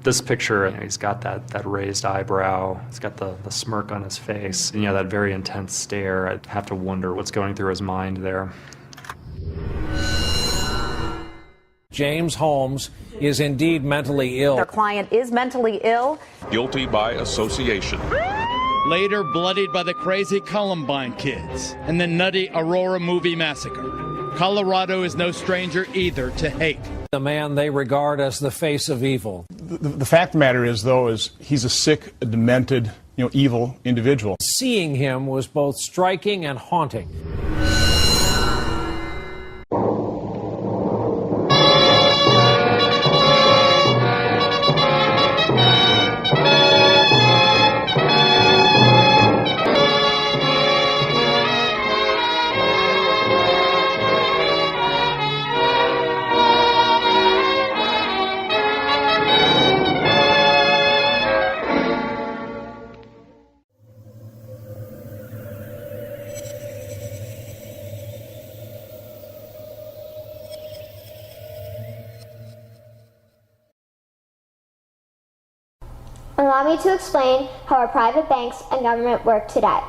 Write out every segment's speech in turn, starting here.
This picture, he's got that raised eyebrow, he's got the smirk on his face, and that very intense stare. I'd have to wonder what's going through his mind there. James Holmes is indeed mentally ill. Their client is mentally ill. Guilty by association. Later bloodied by the crazy Columbine kids and the nutty Aurora movie massacre. Colorado is no stranger either to hate. The man they regard as the face of evil. The fact of the matter is, though, is he's a sick, a demented, evil individual. Seeing him was both striking and haunting. Allow me to explain how our private banks and government work today.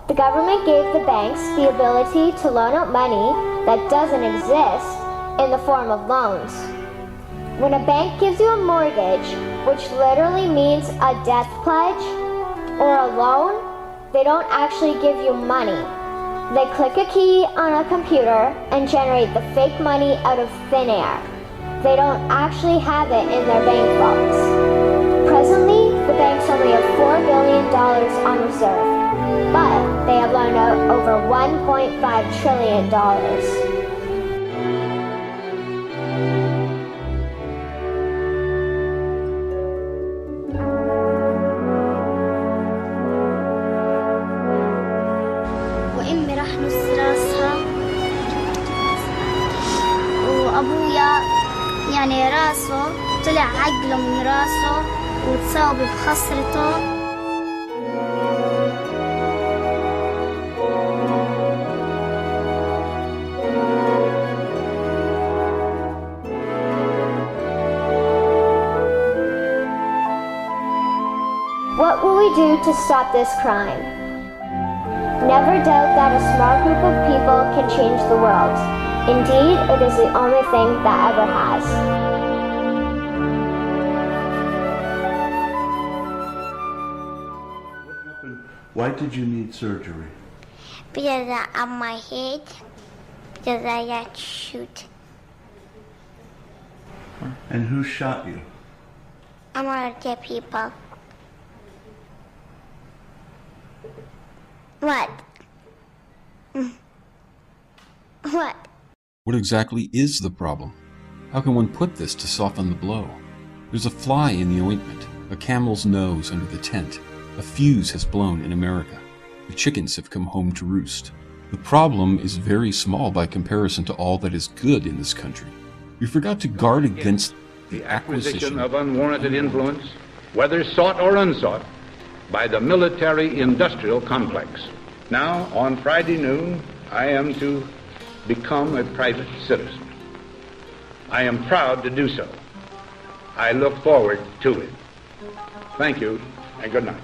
The government gave the banks the ability to loan out money that doesn't exist in the form of loans. When a bank gives you a mortgage, which literally means a death pledge, or a loan, they don't actually give you money. They click a key on a computer and generate the fake money out of thin air. They don't actually have it in their bank vaults. Presently, the banks only have $4 billion on reserve, but they have loaned out over $1.5 trillion. وأمي راح نص راسها وأبويا يعني راسه طلع عقله من راسه وتصاوب بخصرته. What will we do to stop this crime? Never doubt that a small group of people can change the world. Indeed, it is the only thing that ever has. Why did you need surgery? Because on my head, because I got shoot. And who shot you? I'm one of the people. What? What? What exactly is the problem? How can one put this to soften the blow? There's a fly in the ointment, a camel's nose under the tent. A fuse has blown in America. The chickens have come home to roost. The problem is very small by comparison to all that is good in this country. We forgot to guard against the acquisition of unwarranted influence, whether sought or unsought, by the military-industrial complex. Now, on Friday noon, I am to become a private citizen. I am proud to do so. I look forward to it. Thank you, and good night.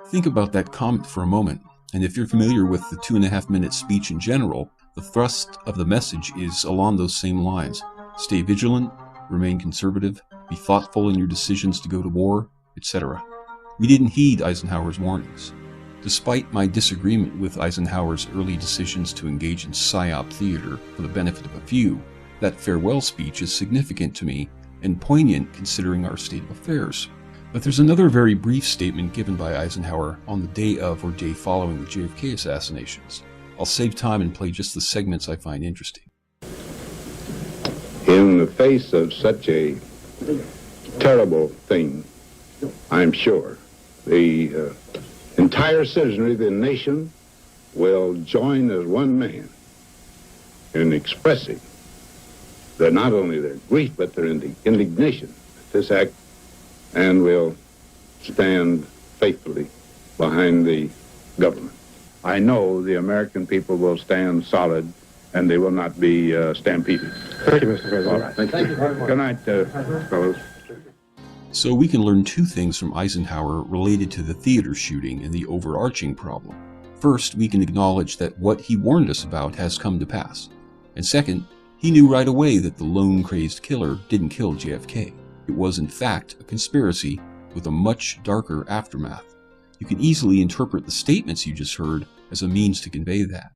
Think about that comment for a moment, and if you're familiar with the 2.5-minute speech in general, the thrust of the message is along those same lines. Stay vigilant, remain conservative, be thoughtful in your decisions to go to war, etc. We didn't heed Eisenhower's warnings. Despite my disagreement with Eisenhower's early decisions to engage in PSYOP theater for the benefit of a few, that farewell speech is significant to me and poignant considering our state of affairs. But there's another very brief statement given by Eisenhower on the day of or day following the JFK assassinations. I'll save time and play just the segments I find interesting. In the face of such a terrible thing, I'm sure the entire citizenry of the nation will join as one man in expressing not only their grief but their indignation at this act, and will stand faithfully behind the government. I know the American people will stand solid and they will not be stampeded. Thank you, Mr. President. All right. Thank you very much. Good night, fellows. So we can learn two things from Eisenhower related to the theater shooting and the overarching problem. First, we can acknowledge that what he warned us about has come to pass. And second, he knew right away that the lone crazed killer didn't kill JFK. It was in fact a conspiracy with a much darker aftermath. You can easily interpret the statements you just heard as a means to convey that.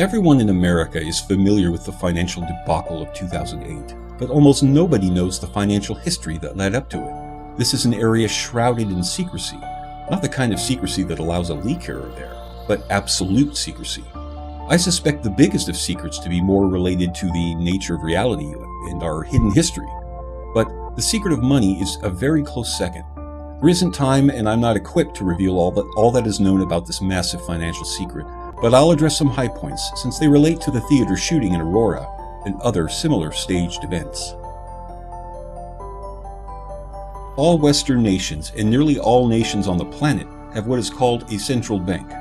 Everyone in America is familiar with the financial debacle of 2008, but almost nobody knows the financial history that led up to it. This is an area shrouded in secrecy, not the kind of secrecy that allows a leak here or there, but absolute secrecy. I suspect the biggest of secrets to be more related to the nature of reality and our hidden history, but the secret of money is a very close second. There isn't time, and I'm not equipped to reveal all that is known about this massive financial secret, but I'll address some high points since they relate to the theater shooting in Aurora and other similar staged events. All Western nations and nearly all nations on the planet have what is called a central bank.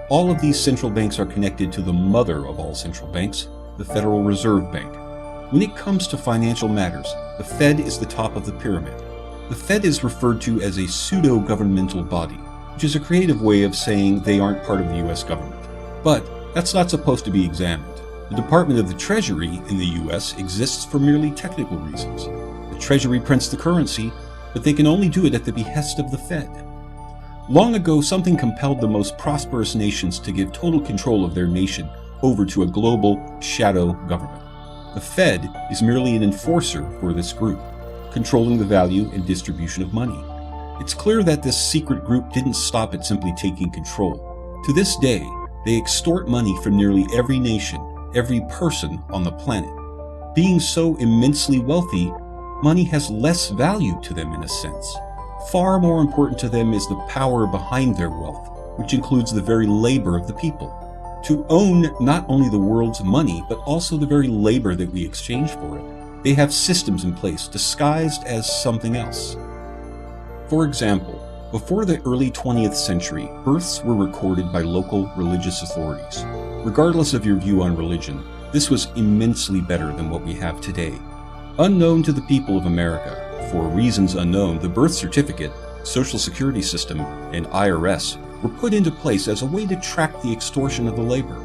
All of these central banks are connected to the mother of all central banks, the Federal Reserve Bank. When it comes to financial matters, the Fed is the top of the pyramid. The Fed is referred to as a pseudo-governmental body, which is a creative way of saying they aren't part of the US government. But that's not supposed to be examined. The Department of the Treasury in the US exists for merely technical reasons. The Treasury prints the currency, but they can only do it at the behest of the Fed. Long ago, something compelled the most prosperous nations to give total control of their nation over to a global shadow government. The Fed is merely an enforcer for this group, controlling the value and distribution of money. It's clear that this secret group didn't stop at simply taking control. To this day, they extort money from nearly every nation, every person on the planet. Being so immensely wealthy, money has less value to them in a sense. Far more important to them is the power behind their wealth, which includes the very labor of the people. To own not only the world's money, but also the very labor that we exchange for it. They have systems in place disguised as something else. For example, before the early 20th century, births were recorded by local religious authorities. Regardless of your view on religion, this was immensely better than what we have today. Unknown to the people of America, for reasons unknown, the birth certificate, Social Security system, and IRS were put into place as a way to track the extortion of the labor.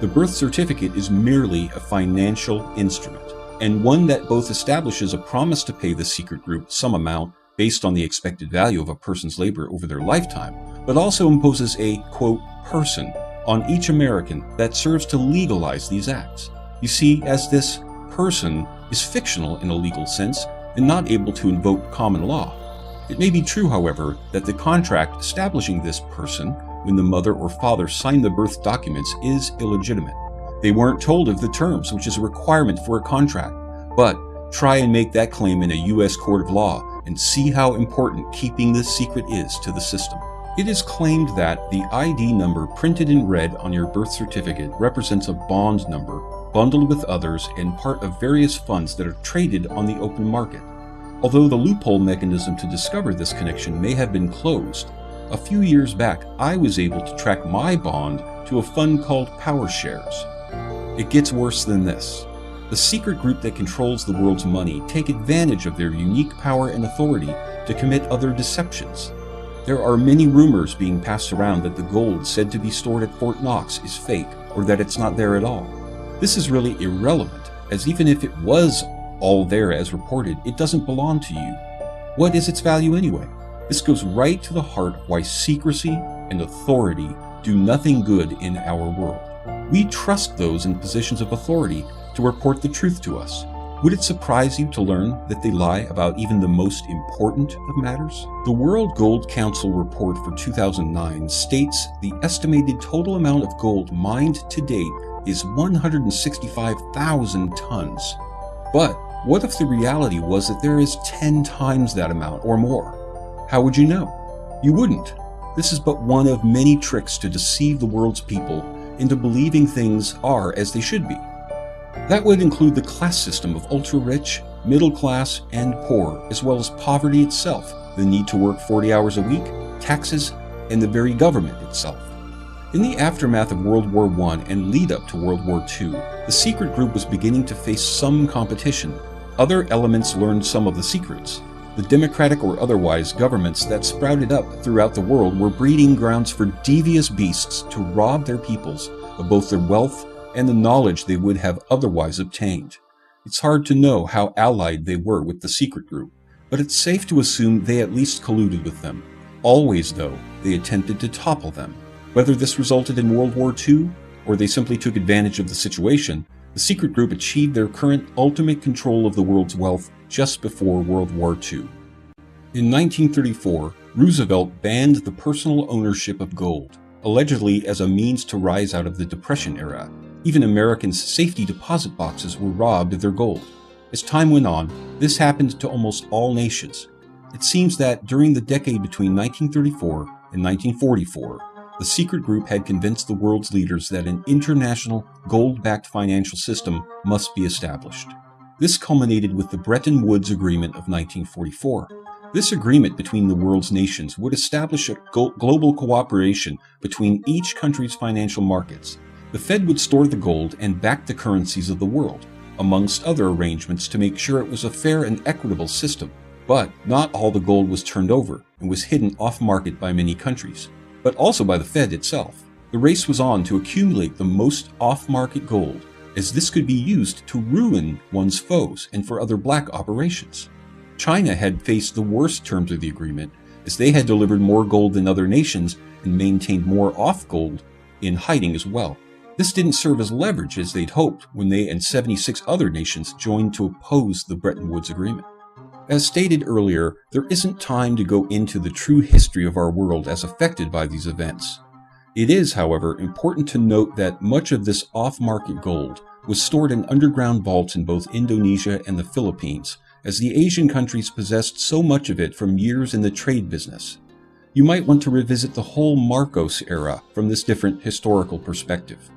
The birth certificate is merely a financial instrument, and one that both establishes a promise to pay the secret group some amount based on the expected value of a person's labor over their lifetime, but also imposes a, quote, person on each American that serves to legalize these acts. You see, as this person is fictional in a legal sense and not able to invoke common law. It may be true, however, that the contract establishing this person when the mother or father signed the birth documents is illegitimate. They weren't told of the terms, which is a requirement for a contract. But try and make that claim in a U.S. court of law and see how important keeping this secret is to the system. It is claimed that the ID number printed in red on your birth certificate represents a bond number bundled with others and part of various funds that are traded on the open market. Although the loophole mechanism to discover this connection may have been closed, a few years back I was able to track my bond to a fund called Power Shares. It gets worse than this. The secret group that controls the world's money take advantage of their unique power and authority to commit other deceptions. There are many rumors being passed around that the gold said to be stored at Fort Knox is fake or that it's not there at all. This is really irrelevant, as even if it was all there as reported, it doesn't belong to you. What is its value anyway? This goes right to the heart of why secrecy and authority do nothing good in our world. We trust those in positions of authority to report the truth to us. Would it surprise you to learn that they lie about even the most important of matters? The World Gold Council report for 2009 states the estimated total amount of gold mined to date is 165,000 tons. But what if the reality was that there is 10 times that amount or more? How would you know? You wouldn't. This is but one of many tricks to deceive the world's people into believing things are as they should be. That would include the class system of ultra-rich, middle class, and poor, as well as poverty itself, the need to work 40 hours a week, taxes, and the very government itself. In the aftermath of World War I and lead up to World War II, the secret group was beginning to face some competition. Other elements learned some of the secrets. The democratic or otherwise governments that sprouted up throughout the world were breeding grounds for devious beasts to rob their peoples of both their wealth and the knowledge they would have otherwise obtained. It's hard to know how allied they were with the secret group, but it's safe to assume they at least colluded with them. Always, though, they attempted to topple them. Whether this resulted in World War II, or they simply took advantage of the situation, the secret group achieved their current ultimate control of the world's wealth just before World War II. In 1934, Roosevelt banned the personal ownership of gold, allegedly as a means to rise out of the Depression era. Even Americans' safety deposit boxes were robbed of their gold. As time went on, this happened to almost all nations. It seems that during the decade between 1934 and 1944, the secret group had convinced the world's leaders that an international gold-backed financial system must be established. This culminated with the Bretton Woods Agreement of 1944. This agreement between the world's nations would establish a global cooperation between each country's financial markets. The Fed would store the gold and back the currencies of the world, amongst other arrangements to make sure it was a fair and equitable system. But not all the gold was turned over and was hidden off-market by many countries, but also by the Fed itself. The race was on to accumulate the most off-market gold, as this could be used to ruin one's foes and for other black operations. China had faced the worst terms of the agreement, as they had delivered more gold than other nations and maintained more off-gold in hiding as well. This didn't serve as leverage as they'd hoped when they and 76 other nations joined to oppose the Bretton Woods Agreement. As stated earlier, there isn't time to go into the true history of our world as affected by these events. It is, however, important to note that much of this off-market gold was stored in underground vaults in both Indonesia and the Philippines, as the Asian countries possessed so much of it from years in the trade business. You might want to revisit the whole Marcos era from this different historical perspective.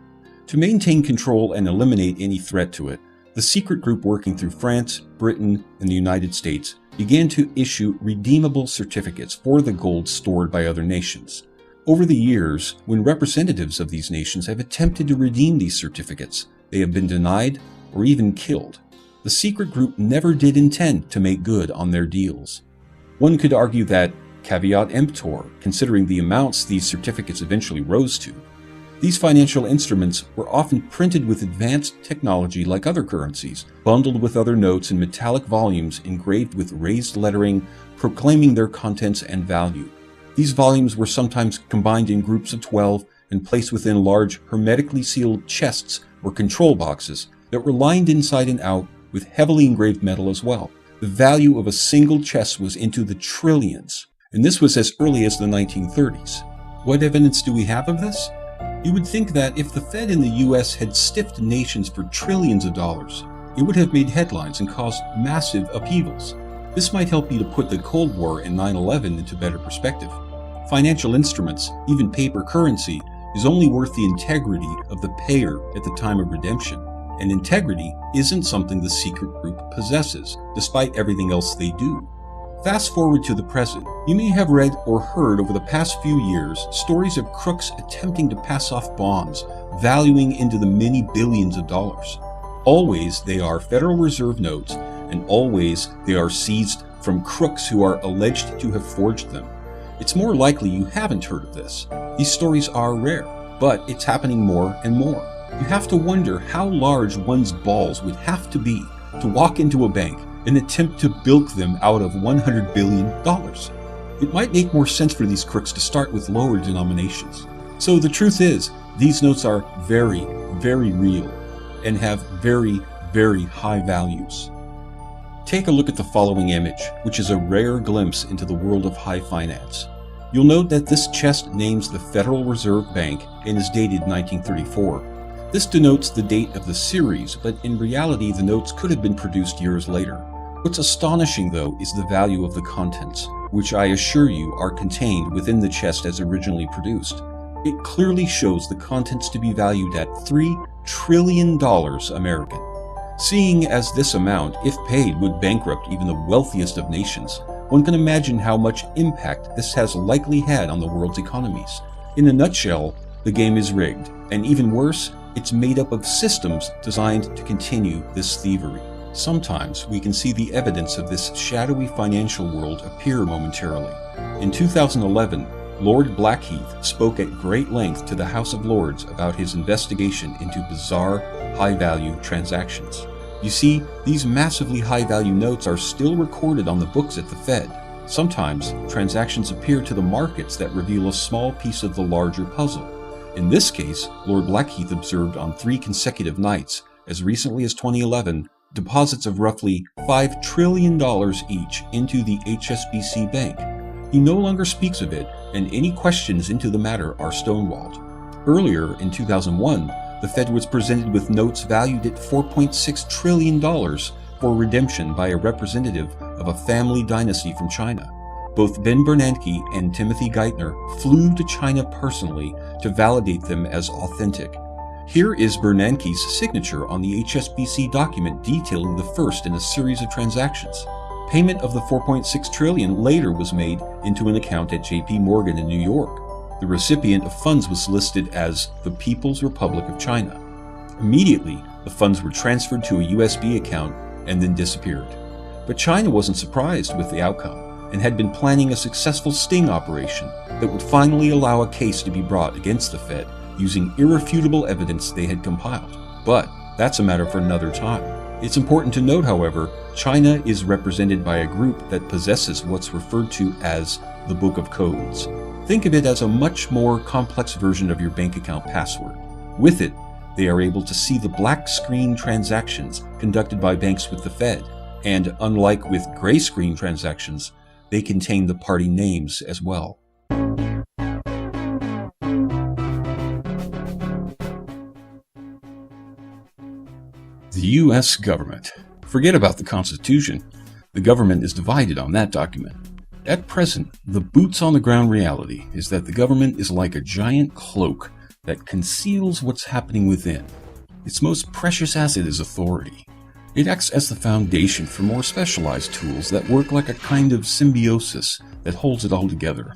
To maintain control and eliminate any threat to it, the secret group working through France, Britain, and the United States began to issue redeemable certificates for the gold stored by other nations. Over the years, when representatives of these nations have attempted to redeem these certificates, they have been denied or even killed. The secret group never did intend to make good on their deals. One could argue that caveat emptor, considering the amounts these certificates eventually rose to. These financial instruments were often printed with advanced technology like other currencies, bundled with other notes in metallic volumes engraved with raised lettering proclaiming their contents and value. These volumes were sometimes combined in groups of 12 and placed within large, hermetically sealed chests or control boxes that were lined inside and out with heavily engraved metal as well. The value of a single chest was into the trillions, and this was as early as the 1930s. What evidence do we have of this? You would think that if the Fed in the US had stiffed nations for trillions of dollars, it would have made headlines and caused massive upheavals. This might help you to put the Cold War and 9/11 into better perspective. Financial instruments, even paper currency, is only worth the integrity of the payer at the time of redemption. And integrity isn't something the secret group possesses, despite everything else they do. Fast forward to the present. You may have read or heard over the past few years stories of crooks attempting to pass off bonds, valuing into the many billions of dollars. Always they are Federal Reserve notes, and always they are seized from crooks who are alleged to have forged them. It's more likely you haven't heard of this. These stories are rare, but it's happening more and more. You have to wonder how large one's balls would have to be to walk into a bank and attempt to bilk them out of $100 billion. It might make more sense for these crooks to start with lower denominations. So the truth is, these notes are very, very real and have very, very high values. Take a look at the following image, which is a rare glimpse into the world of high finance. You'll note that this chest names the Federal Reserve Bank and is dated 1934. This denotes the date of the series, but in reality the notes could have been produced years later. What's astonishing, though, is the value of the contents, which I assure you are contained within the chest as originally produced. It clearly shows the contents to be valued at $3 trillion American. Seeing as this amount, if paid, would bankrupt even the wealthiest of nations, one can imagine how much impact this has likely had on the world's economies. In a nutshell, the game is rigged, and even worse, it's made up of systems designed to continue this thievery. Sometimes we can see the evidence of this shadowy financial world appear momentarily. In 2011, Lord Blackheath spoke at great length to the House of Lords about his investigation into bizarre, high-value transactions. You see, these massively high-value notes are still recorded on the books at the Fed. Sometimes, transactions appear to the markets that reveal a small piece of the larger puzzle. In this case, Lord Blackheath observed on 3 consecutive nights, as recently as 2011, deposits of roughly $5 trillion each into the HSBC Bank. He no longer speaks of it, and any questions into the matter are stonewalled. Earlier, in 2001, the Fed was presented with notes valued at $4.6 trillion for redemption by a representative of a family dynasty from China. Both Ben Bernanke and Timothy Geithner flew to China personally to validate them as authentic. Here is Bernanke's signature on the HSBC document detailing the first in a series of transactions. Payment of the $4.6 trillion later was made into an account at JP Morgan in New York. The recipient of funds was listed as the People's Republic of China. Immediately, the funds were transferred to a USB account and then disappeared. But China wasn't surprised with the outcome and had been planning a successful sting operation that would finally allow a case to be brought against the Fed using irrefutable evidence they had compiled. But that's a matter for another time. It's important to note, however, China is represented by a group that possesses what's referred to as the Book of Codes. Think of it as a much more complex version of your bank account password. With it, they are able to see the black screen transactions conducted by banks with the Fed, and unlike with gray screen transactions, they contain the party names as well. The U.S. government. Forget about the Constitution. The government is divided on that document. At present, the boots-on-the-ground reality is that the government is like a giant cloak that conceals what's happening within. Its most precious asset is authority. It acts as the foundation for more specialized tools that work like a kind of symbiosis that holds it all together.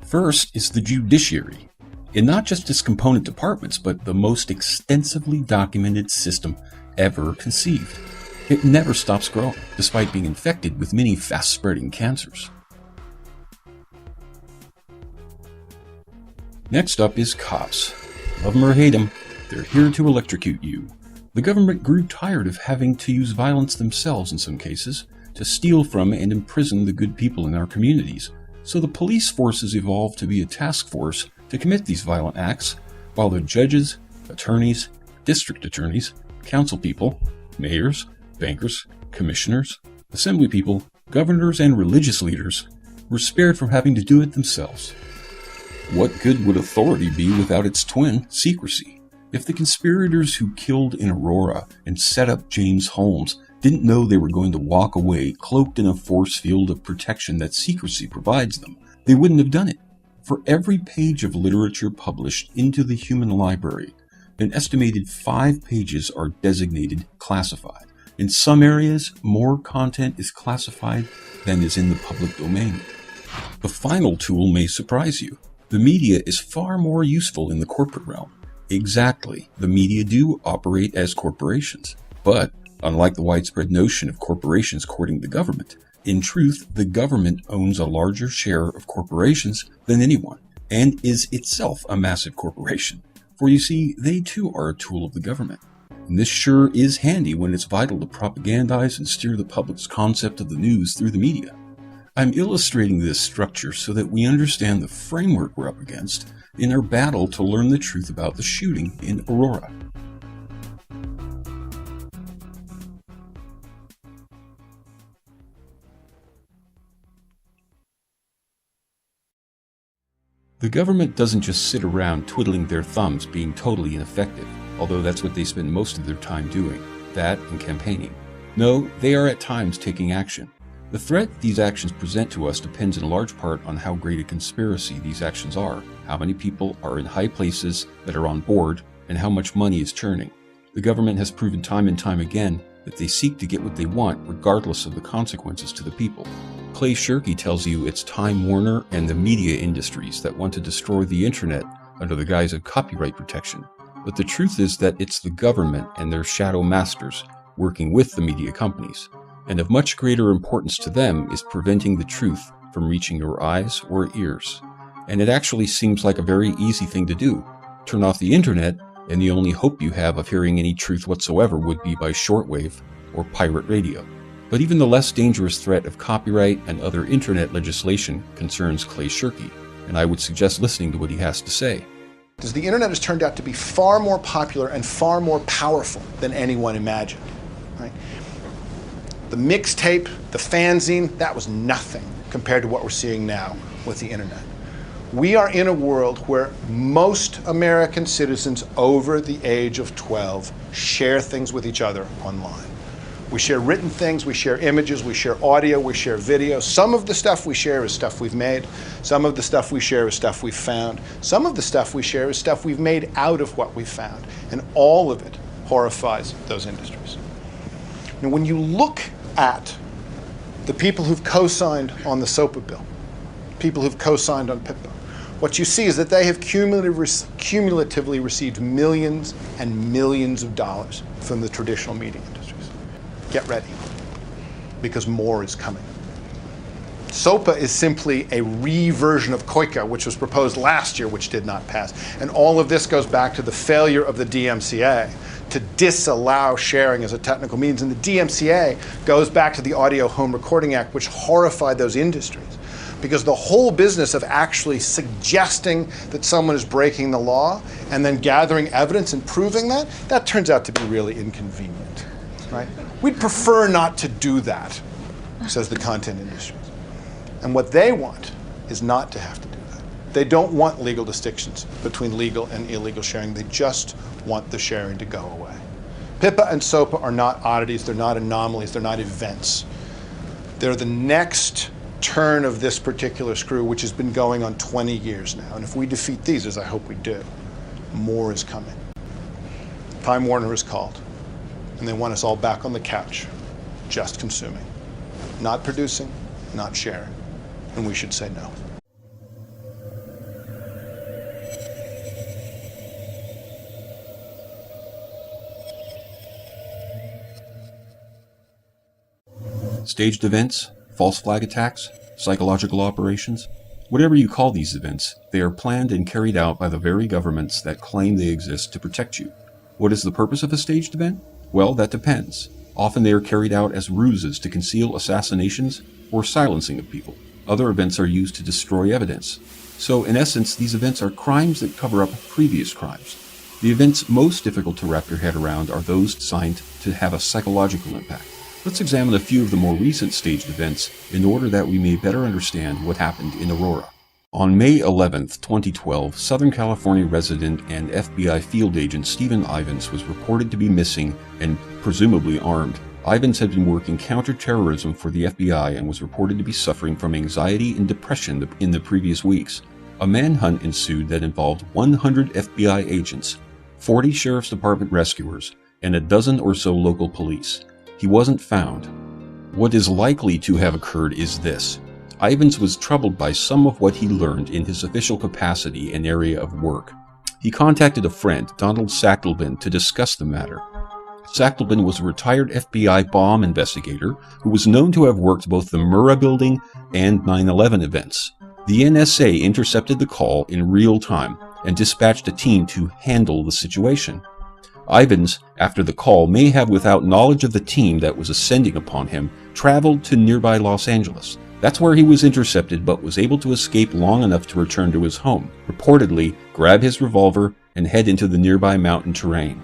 First is the judiciary, in not just its component departments, but the most extensively documented system ever conceived. It never stops growing, despite being infected with many fast-spreading cancers. Next up is cops. Love them or hate them, they're here to electrocute you. The government grew tired of having to use violence themselves in some cases to steal from and imprison the good people in our communities. So the police forces evolved to be a task force to commit these violent acts, while the judges, attorneys, district attorneys, council people, mayors, bankers, commissioners, assembly people, governors, and religious leaders were spared from having to do it themselves. What good would authority be without its twin, secrecy? If the conspirators who killed in Aurora and set up James Holmes didn't know they were going to walk away cloaked in a force field of protection that secrecy provides them, they wouldn't have done it. For every page of literature published into the human library, an estimated 5 pages are designated classified. In some areas, more content is classified than is in the public domain. The final tool may surprise you. The media is far more useful in the corporate realm. Exactly, the media do operate as corporations. But, unlike the widespread notion of corporations courting the government, in truth, the government owns a larger share of corporations than anyone, and is itself a massive corporation. For you see, they too are a tool of the government. And this sure is handy when it's vital to propagandize and steer the public's concept of the news through the media. I'm illustrating this structure so that we understand the framework we're up against in our battle to learn the truth about the shooting in Aurora. The government doesn't just sit around twiddling their thumbs being totally ineffective, although that's what they spend most of their time doing, that and campaigning. No, they are at times taking action. The threat these actions present to us depends in large part on how great a conspiracy these actions are, how many people are in high places that are on board, and how much money is churning. The government has proven time and time again that they seek to get what they want regardless of the consequences to the people. Clay Shirky tells you it's Time Warner and the media industries that want to destroy the internet under the guise of copyright protection. But the truth is that it's the government and their shadow masters working with the media companies. And of much greater importance to them is preventing the truth from reaching your eyes or ears. And it actually seems like a very easy thing to do. Turn off the internet, and the only hope you have of hearing any truth whatsoever would be by shortwave or pirate radio. But even the less dangerous threat of copyright and other internet legislation concerns Clay Shirky, and I would suggest listening to what he has to say. Because the internet has turned out to be far more popular and far more powerful than anyone imagined. Right? The mixtape, the fanzine, that was nothing compared to what we're seeing now with the internet. We are in a world where most American citizens over the age of 12 share things with each other online. We share written things, we share images, we share audio, we share video. Some of the stuff we share is stuff we've made. Some of the stuff we share is stuff we've found. Some of the stuff we share is stuff we've made out of what we've found. And all of it horrifies those industries. Now, when you look at the people who've co-signed on the SOPA bill, people who've co-signed on PIPA, what you see is that they have cumulatively received millions and millions of dollars from the traditional media industries. Get ready, because more is coming. SOPA is simply a re-version of COICA, which was proposed last year, which did not pass. And all of this goes back to the failure of the DMCA to disallow sharing as a technical means. And the DMCA goes back to the Audio Home Recording Act, which horrified those industries. Because the whole business of actually suggesting that someone is breaking the law and then gathering evidence and proving that, that turns out to be really inconvenient, right? We'd prefer not to do that, says the content industry. And what they want is not to have to do that. They don't want legal distinctions between legal and illegal sharing. They just want the sharing to go away. PIPA and SOPA are not oddities, they're not anomalies, they're not events. They're the next turn of this particular screw, which has been going on 20 years now. And if we defeat these, as I hope we do, more is coming. Time Warner is called, and they want us all back on the couch, just consuming, not producing, not sharing. And we should say no. Staged events, false flag attacks, psychological operations, whatever you call these events, they are planned and carried out by the very governments that claim they exist to protect you. What is the purpose of a staged event? Well, that depends. Often they are carried out as ruses to conceal assassinations or silencing of people. Other events are used to destroy evidence. So, in essence, these events are crimes that cover up previous crimes. The events most difficult to wrap your head around are those designed to have a psychological impact. Let's examine a few of the more recent staged events in order that we may better understand what happened in Aurora. On May 11, 2012, Southern California resident and FBI field agent Stephen Ivins was reported to be missing and presumably armed. Ivins had been working counterterrorism for the FBI and was reported to be suffering from anxiety and depression in the previous weeks. A manhunt ensued that involved 100 FBI agents, 40 Sheriff's Department rescuers, and a dozen or so local police. He wasn't found. What is likely to have occurred is this. Ivins was troubled by some of what he learned in his official capacity and area of work. He contacted a friend, Donald Sachtleben, to discuss the matter. Sachtleben was a retired FBI bomb investigator who was known to have worked both the Murrah Building and 9/11 events. The NSA intercepted the call in real time and dispatched a team to handle the situation. Ivins, after the call, may have, without knowledge of the team that was ascending upon him, traveled to nearby Los Angeles. That's where he was intercepted, but was able to escape long enough to return to his home, reportedly grab his revolver, and head into the nearby mountain terrain.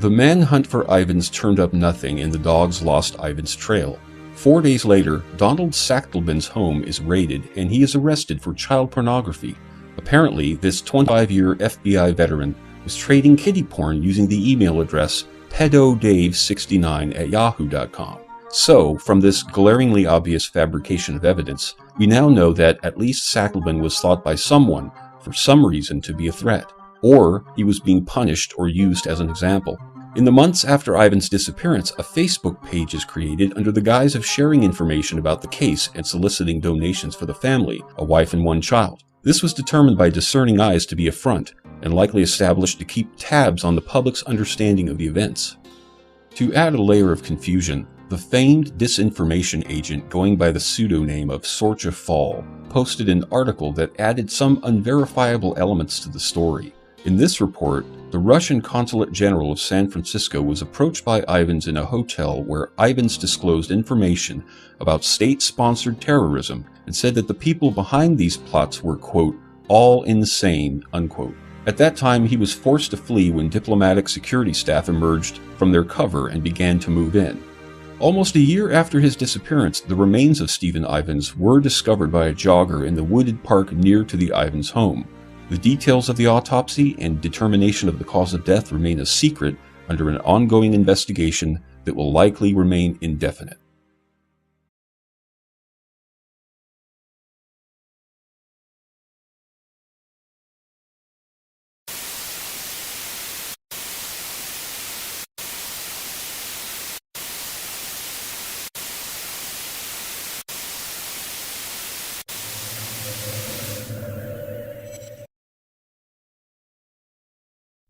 The manhunt for Ivins turned up nothing, and the dogs lost Ivins' trail. 4 days later, Donald Sachtleben's home is raided, and he is arrested for child pornography. Apparently, this 25-year FBI veteran was trading kiddie porn using the email address pedodave69@yahoo.com. So, from this glaringly obvious fabrication of evidence, we now know that at least Sachtleben was thought by someone, for some reason, to be a threat, or he was being punished or used as an example. In the months after Ivins' disappearance, a Facebook page is created under the guise of sharing information about the case and soliciting donations for the family, a wife and one child. This was determined by discerning eyes to be a front, and likely established to keep tabs on the public's understanding of the events. To add a layer of confusion, the famed disinformation agent going by the pseudonym of Sorcha Fall posted an article that added some unverifiable elements to the story. In this report, the Russian Consulate General of San Francisco was approached by Ivins in a hotel where Ivins disclosed information about state-sponsored terrorism and said that the people behind these plots were, quote, all insane, unquote. At that time, he was forced to flee when diplomatic security staff emerged from their cover and began to move in. Almost a year after his disappearance, the remains of Stephen Ivins were discovered by a jogger in the wooded park near to the Ivins home. The details of the autopsy and determination of the cause of death remain a secret under an ongoing investigation that will likely remain indefinite.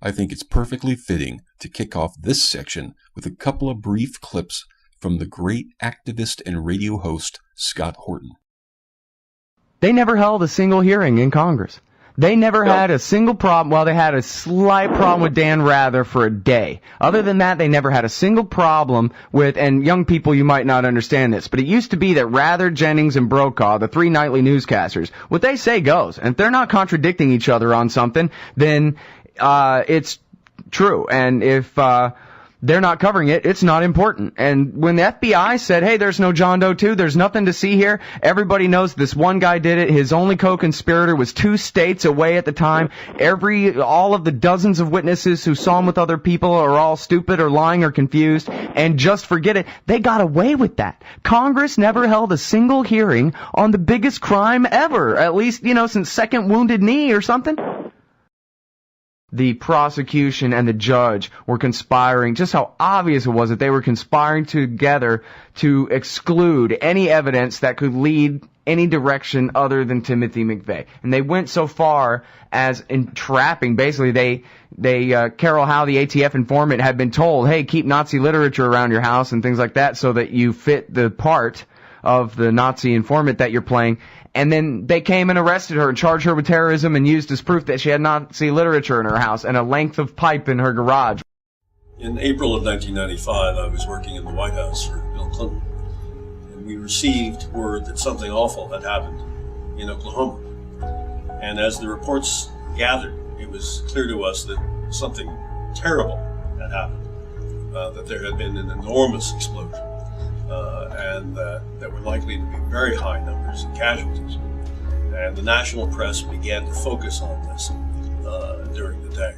I think it's perfectly fitting to kick off this section with a couple of brief clips from the great activist and radio host Scott Horton. They never held a single hearing in Congress. They never had a single problem. Well, they had a slight problem with Dan Rather for a day. Other than that, they never had a single problem with, and young people, you might not understand this, but it used to be that Rather, Jennings, and Brokaw, the three nightly newscasters, what they say goes. And if they're not contradicting each other on something, then it's true. And if they're not covering it, it's not important. And when the FBI said, hey, there's no John Doe 2, there's nothing to see here, everybody knows this one guy did it. His only co-conspirator was 2 states away at the time. All of the dozens of witnesses who saw him with other people are all stupid or lying or confused. And just forget it. They got away with that. Congress never held a single hearing on the biggest crime ever. At least, since Second Wounded Knee or something. The prosecution and the judge were conspiring, just how obvious it was that they were conspiring together to exclude any evidence that could lead any direction other than Timothy McVeigh. And they went so far as entrapping, basically Carol Howe, the ATF informant, had been told, hey, keep Nazi literature around your house and things like that so that you fit the part of the Nazi informant that you're playing. And then they came and arrested her and charged her with terrorism and used as proof that she had Nazi literature in her house and a length of pipe in her garage. In April of 1995, I was working in the White House for Bill Clinton, and we received word that something awful had happened in Oklahoma. And as the reports gathered, it was clear to us that something terrible had happened, that there had been an enormous explosion. And there were likely to be very high numbers of casualties. And the national press began to focus on this during the day.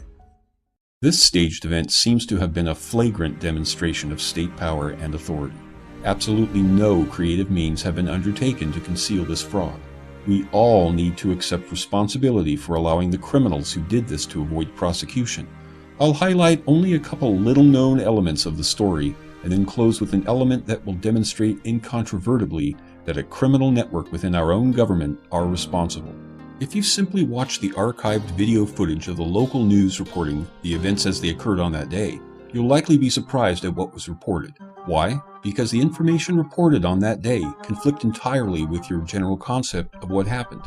This staged event seems to have been a flagrant demonstration of state power and authority. Absolutely no creative means have been undertaken to conceal this fraud. We all need to accept responsibility for allowing the criminals who did this to avoid prosecution. I'll highlight only a couple little-known elements of the story and then close with an element that will demonstrate incontrovertibly that a criminal network within our own government are responsible. If you simply watch the archived video footage of the local news reporting the events as they occurred on that day, you'll likely be surprised at what was reported. Why? Because the information reported on that day conflict entirely with your general concept of what happened.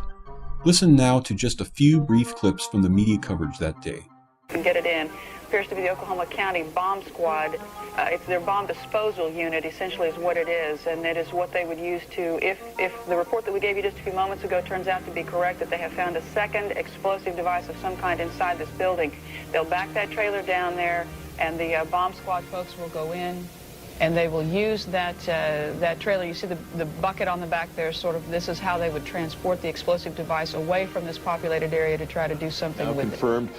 Listen now to just a few brief clips from the media coverage that day. Get it in. Appears to be the Oklahoma County Bomb Squad. It's their bomb disposal unit, essentially, is what it is, and it is what they would use to, if the report that we gave you just a few moments ago turns out to be correct, that they have found a second explosive device of some kind inside this building. They'll back that trailer down there, and the bomb squad folks will go in, and they will use that trailer. You see the bucket on the back there, this is how they would transport the explosive device away from this populated area to try to do something with it. Confirmed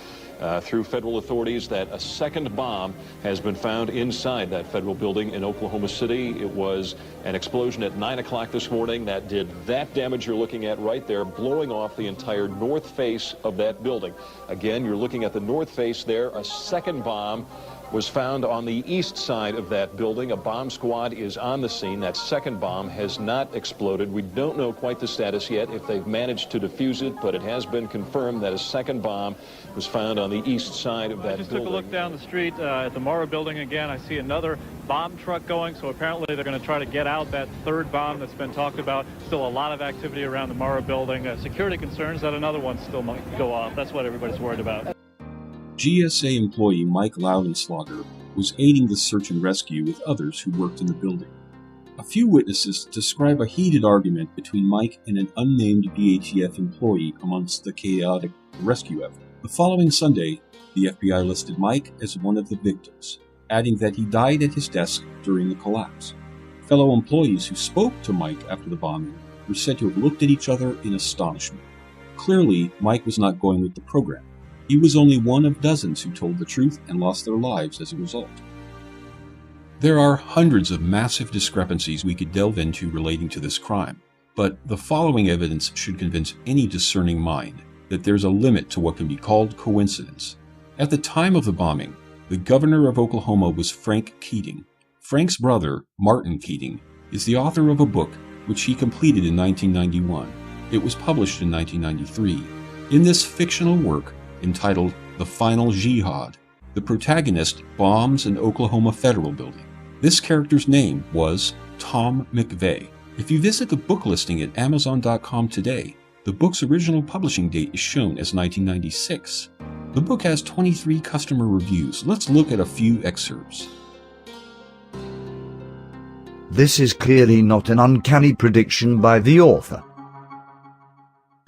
through federal authorities that a second bomb has been found inside that federal building in Oklahoma City. It was an explosion at 9 o'clock this morning that did that damage you're looking at right there, blowing off the entire north face of that building. Again, you're looking at the north face there, a second bomb was found on the east side of that building. A bomb squad is on the scene. That second bomb has not exploded. We don't know quite the status yet, if they've managed to defuse it, but it has been confirmed that a second bomb was found on the east side of that building. I just took a look down the street at the Morrow building again. I see another bomb truck going, so apparently they're going to try to get out that third bomb that's been talked about. Still a lot of activity around the Morrow building. Security concerns that another one still might go off. That's what everybody's worried about. GSA employee Mike Loudenslager was aiding the search and rescue with others who worked in the building. A few witnesses describe a heated argument between Mike and an unnamed BATF employee amongst the chaotic rescue effort. The following Sunday, the FBI listed Mike as one of the victims, adding that he died at his desk during the collapse. Fellow employees who spoke to Mike after the bombing were said to have looked at each other in astonishment. Clearly, Mike was not going with the program. He was only one of dozens who told the truth and lost their lives as a result. There are hundreds of massive discrepancies we could delve into relating to this crime, but the following evidence should convince any discerning mind that there's a limit to what can be called coincidence. At the time of the bombing, the governor of Oklahoma was Frank Keating. Frank's brother, Martin Keating, is the author of a book which he completed in 1991. It was published in 1993. In this fictional work, entitled The Final Jihad, the protagonist bombs an Oklahoma federal building. This character's name was Tom McVeigh. If you visit the book listing at Amazon.com today, the book's original publishing date is shown as 1996. The book has 23 customer reviews. Let's look at a few excerpts. This is clearly not an uncanny prediction by the author.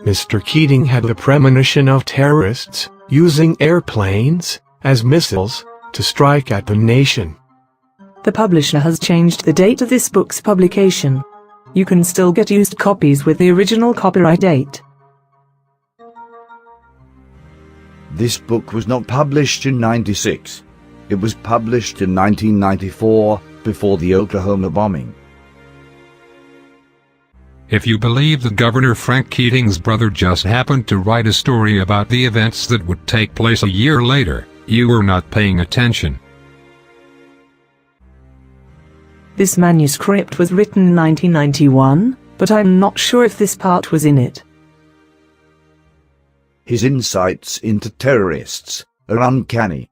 Mr. Keating had the premonition of terrorists using airplanes as missiles to strike at the nation. The publisher has changed the date of this book's publication. You can still get used copies with the original copyright date. This book was not published in '96. It was published in 1994, before the Oklahoma bombing. If you believe that Governor Frank Keating's brother just happened to write a story about the events that would take place a year later, you were not paying attention. This manuscript was written in 1991, but I'm not sure if this part was in it. His insights into terrorists are uncanny.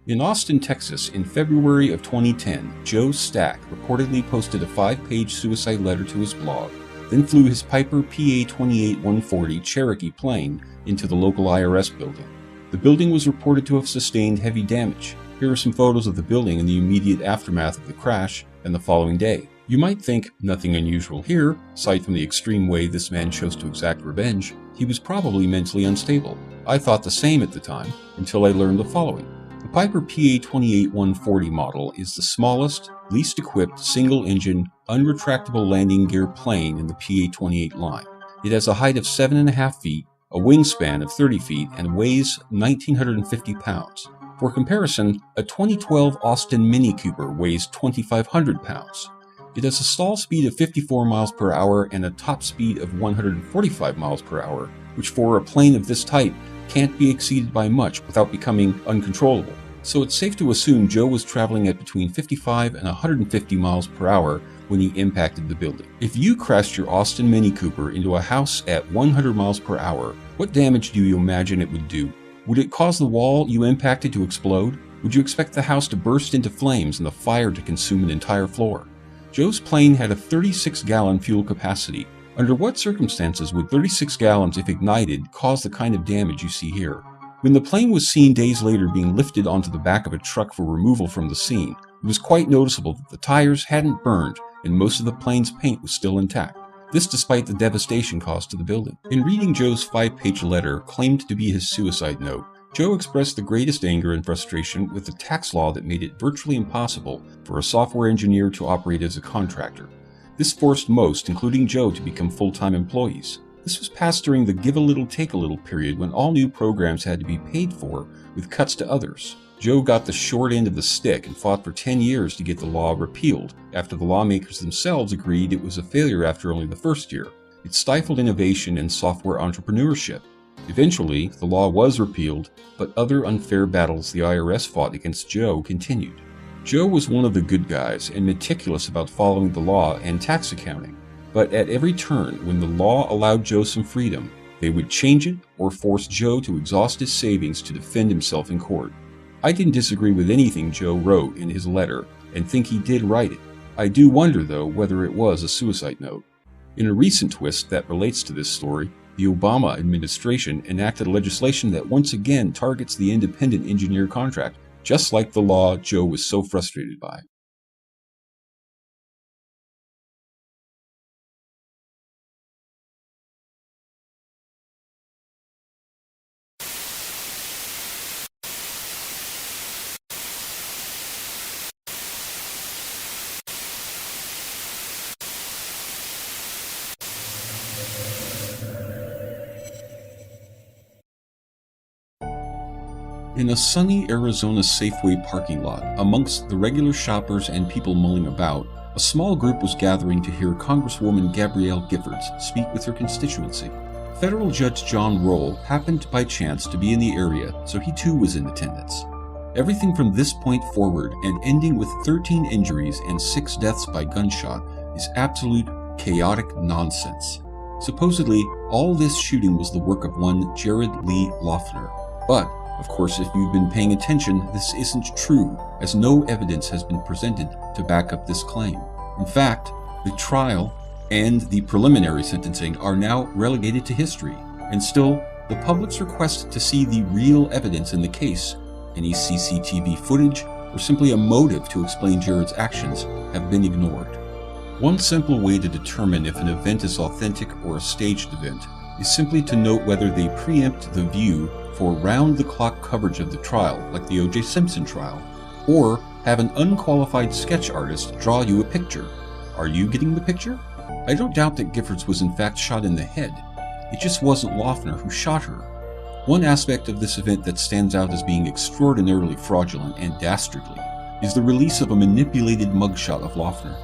In Austin, Texas, in February of 2010, Joe Stack reportedly posted a 5-page suicide letter to his blog, then flew his Piper PA-28-140 Cherokee plane into the local IRS building. The building was reported to have sustained heavy damage. Here are some photos of the building in the immediate aftermath of the crash and the following day. You might think nothing unusual here, aside from the extreme way this man chose to exact revenge. He was probably mentally unstable. I thought the same at the time, until I learned the following. The Piper PA-28-140 model is the smallest, least equipped, single-engine, unretractable landing gear plane in the PA-28 line. It has a height of 7.5 feet, a wingspan of 30 feet, and weighs 1,950 pounds. For comparison, a 2012 Austin Mini Cooper weighs 2,500 pounds. It has a stall speed of 54 miles per hour and a top speed of 145 miles per hour, which for a plane of this type can't be exceeded by much without becoming uncontrollable. So it's safe to assume Joe was traveling at between 55 and 150 miles per hour when he impacted the building. If you crashed your Austin Mini Cooper into a house at 100 miles per hour, what damage do you imagine it would do? Would it cause the wall you impacted to explode? Would you expect the house to burst into flames and the fire to consume an entire floor? Joe's plane had a 36-gallon fuel capacity. Under what circumstances would 36 gallons, if ignited, cause the kind of damage you see here? When the plane was seen days later being lifted onto the back of a truck for removal from the scene, it was quite noticeable that the tires hadn't burned and most of the plane's paint was still intact. This despite the devastation caused to the building. In reading Joe's 5-page letter, claimed to be his suicide note, Joe expressed the greatest anger and frustration with the tax law that made it virtually impossible for a software engineer to operate as a contractor. This forced most, including Joe, to become full-time employees. This was passed during the give a little take a little period when all new programs had to be paid for with cuts to others. Joe got the short end of the stick and fought for 10 years to get the law repealed after the lawmakers themselves agreed it was a failure after only the first year. It stifled innovation and software entrepreneurship. Eventually, the law was repealed, but other unfair battles the IRS fought against Joe continued. Joe was one of the good guys and meticulous about following the law and tax accounting. But at every turn, when the law allowed Joe some freedom, they would change it or force Joe to exhaust his savings to defend himself in court. I didn't disagree with anything Joe wrote in his letter and think he did write it. I do wonder, though, whether it was a suicide note. In a recent twist that relates to this story, the Obama administration enacted legislation that once again targets the independent engineer contract, just like the law Joe was so frustrated by. In a sunny Arizona Safeway parking lot, amongst the regular shoppers and people mulling about, a small group was gathering to hear Congresswoman Gabrielle Giffords speak with her constituency. Federal Judge John Roll happened by chance to be in the area, so he too was in attendance. Everything from this point forward, and ending with 13 injuries and 6 deaths by gunshot, is absolute chaotic nonsense. Supposedly, all this shooting was the work of one Jared Lee Loughner. But, of course, if you've been paying attention, this isn't true, as no evidence has been presented to back up this claim. In fact, the trial and the preliminary sentencing are now relegated to history, and still, the public's request to see the real evidence in the case, any CCTV footage, or simply a motive to explain Jared's actions, have been ignored. One simple way to determine if an event is authentic or a staged event is simply to note whether they preempt the view for round-the-clock coverage of the trial, like the O.J. Simpson trial, or have an unqualified sketch artist draw you a picture. Are you getting the picture? I don't doubt that Giffords was in fact shot in the head. It just wasn't Loughner who shot her. One aspect of this event that stands out as being extraordinarily fraudulent and dastardly is the release of a manipulated mugshot of Loughner.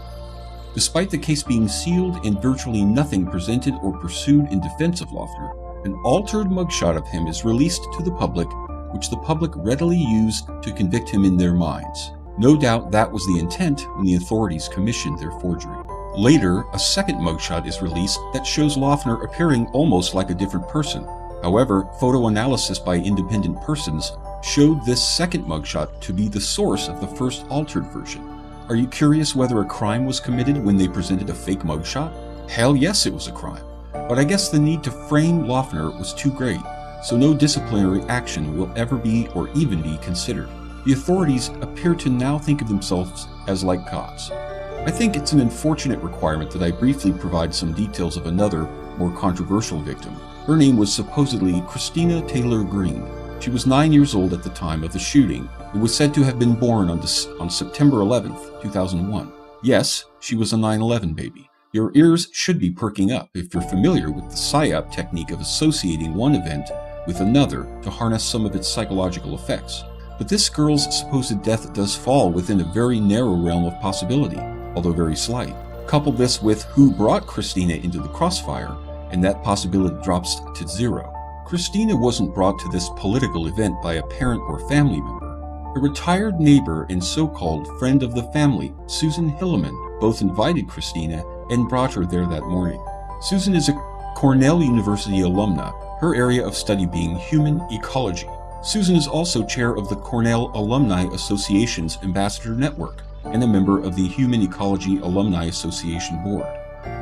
Despite the case being sealed and virtually nothing presented or pursued in defense of Loughner, an altered mugshot of him is released to the public, which the public readily used to convict him in their minds. No doubt that was the intent when the authorities commissioned their forgery. Later, a second mugshot is released that shows Loughner appearing almost like a different person. However, photo analysis by independent persons showed this second mugshot to be the source of the first altered version. Are you curious whether a crime was committed when they presented a fake mugshot? Hell yes, it was a crime. But I guess the need to frame Loughner was too great, so no disciplinary action will ever be or even be considered. The authorities appear to now think of themselves as like cops. I think it's an unfortunate requirement that I briefly provide some details of another, more controversial victim. Her name was supposedly Christina Taylor Greene. She was 9 years old at the time of the shooting and was said to have been born on September 11th, 2001. Yes, she was a 9/11 baby. Your ears should be perking up if you're familiar with the PSYOP technique of associating one event with another to harness some of its psychological effects. But this girl's supposed death does fall within a very narrow realm of possibility, although very slight. Couple this with who brought Christina into the crossfire, and that possibility drops to zero. Christina wasn't brought to this political event by a parent or family member. A retired neighbor and so-called friend of the family, Susan Hilleman, both invited Christina and brought her there that morning. Susan is a Cornell University alumna, her area of study being human ecology. Susan is also chair of the Cornell Alumni Association's Ambassador Network and a member of the Human Ecology Alumni Association Board.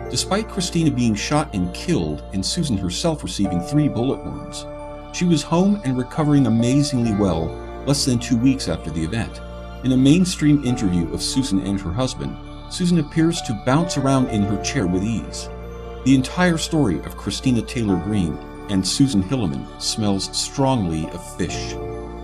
Despite Christina being shot and killed and Susan herself receiving 3 bullet wounds, she was home and recovering amazingly well less than 2 weeks after the event. In a mainstream interview of Susan and her husband, Susan appears to bounce around in her chair with ease. The entire story of Christina Taylor Greene and Susan Hilleman smells strongly of fish.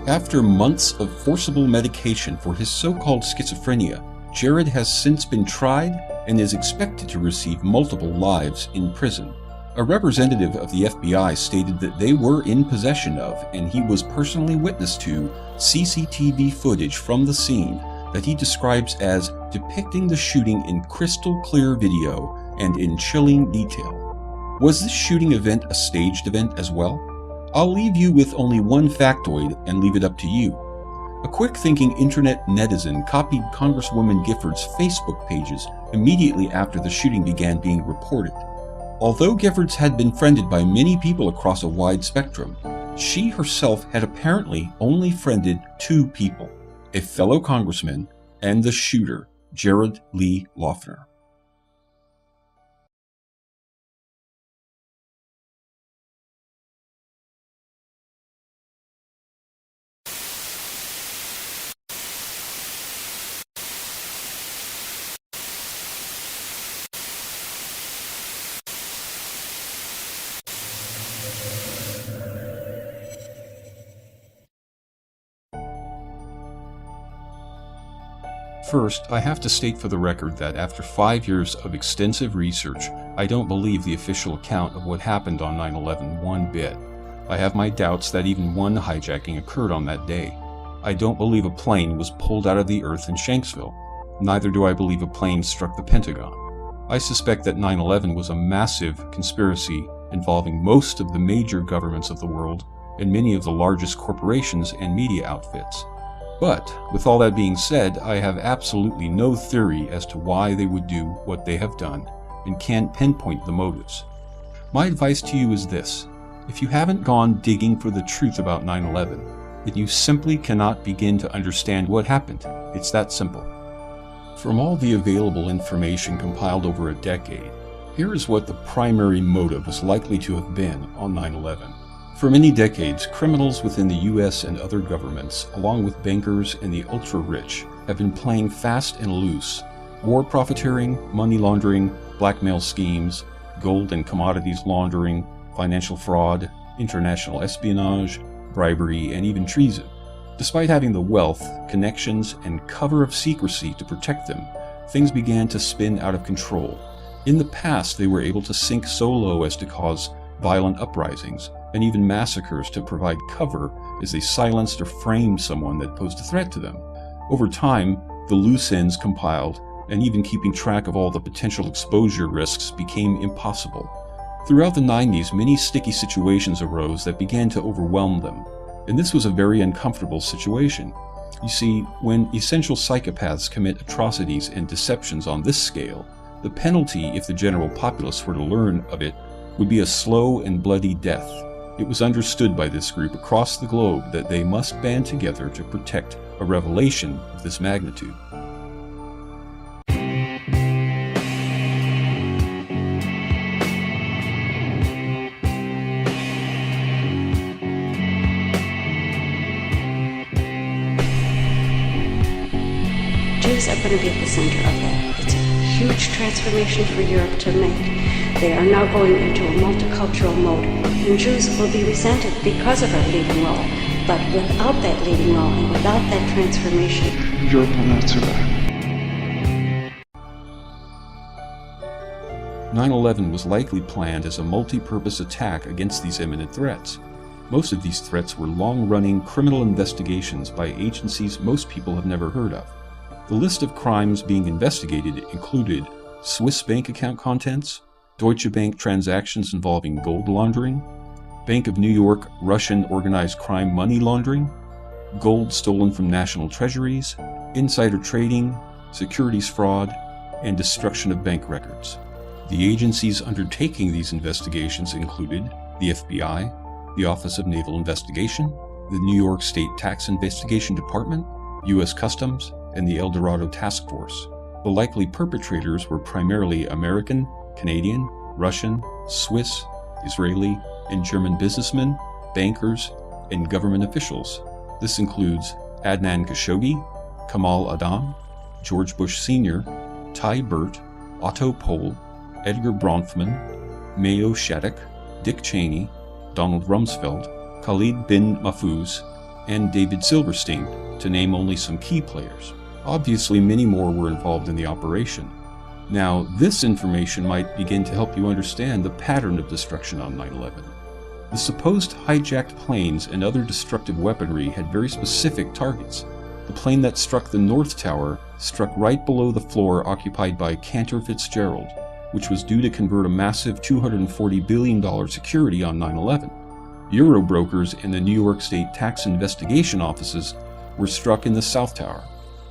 After months of forcible medication for his so-called schizophrenia, Jared has since been tried and is expected to receive multiple lives in prison. A representative of the FBI stated that they were in possession of, and he was personally witness to, CCTV footage from the scene that he describes as depicting the shooting in crystal clear video and in chilling detail. Was this shooting event a staged event as well? I'll leave you with only one factoid and leave it up to you. A quick-thinking internet netizen copied Congresswoman Gifford's Facebook pages immediately after the shooting began being reported. Although Giffords had been friended by many people across a wide spectrum, she herself had apparently only friended 2 people, a fellow congressman and the shooter, Jared Lee Loughner. First, I have to state for the record that after 5 years of extensive research, I don't believe the official account of what happened on 9/11 one bit. I have my doubts that even one hijacking occurred on that day. I don't believe a plane was pulled out of the earth in Shanksville. Neither do I believe a plane struck the Pentagon. I suspect that 9/11 was a massive conspiracy involving most of the major governments of the world and many of the largest corporations and media outfits. But, with all that being said, I have absolutely no theory as to why they would do what they have done, and can't pinpoint the motives. My advice to you is this: if you haven't gone digging for the truth about 9/11, then you simply cannot begin to understand what happened. It's that simple. From all the available information compiled over a decade, here is what the primary motive was likely to have been on 9/11. For many decades, criminals within the US and other governments, along with bankers and the ultra-rich, have been playing fast and loose. War profiteering, money laundering, blackmail schemes, gold and commodities laundering, financial fraud, international espionage, bribery, and even treason. Despite having the wealth, connections, and cover of secrecy to protect them, things began to spin out of control. In the past, they were able to sink so low as to cause violent uprisings, and even massacres to provide cover as they silenced or framed someone that posed a threat to them. Over time, the loose ends compiled, and even keeping track of all the potential exposure risks became impossible. Throughout the 90s, many sticky situations arose that began to overwhelm them, and this was a very uncomfortable situation. You see, when essential psychopaths commit atrocities and deceptions on this scale, the penalty, if the general populace were to learn of it, would be a slow and bloody death. It was understood by this group across the globe that they must band together to protect a revelation of this magnitude. Jews are going to be at the center of that. It's a huge transformation for Europe to make. They are now going into a multicultural mode, and Jews will be resented because of our leading role. But without that leading role and without that transformation, Europe will not survive. 9/11 was likely planned as a multi-purpose attack against these imminent threats. Most of these threats were long-running criminal investigations by agencies most people have never heard of. The list of crimes being investigated included Swiss bank account contents, Deutsche Bank transactions involving gold laundering, Bank of New York Russian organized crime money laundering, gold stolen from national treasuries, insider trading, securities fraud, and destruction of bank records. The agencies undertaking these investigations included the FBI, the Office of Naval Investigation, the New York State Tax Investigation Department, U.S. Customs, and the El Dorado Task Force. The likely perpetrators were primarily American, Canadian, Russian, Swiss, Israeli, and German businessmen, bankers, and government officials. This includes Adnan Khashoggi, Kamal Adnan, George Bush Sr., Ty Burt, Otto Pohl, Edgar Bronfman, Mayo Shattuck, Dick Cheney, Donald Rumsfeld, Khalid bin Mahfouz, and David Silverstein, to name only some key players. Obviously, many more were involved in the operation. Now, this information might begin to help you understand the pattern of destruction on 9/11. The supposed hijacked planes and other destructive weaponry had very specific targets. The plane that struck the North Tower struck right below the floor occupied by Cantor Fitzgerald, which was due to convert a massive $240 billion security on 9/11. Euro brokers and the New York State tax investigation offices were struck in the South Tower.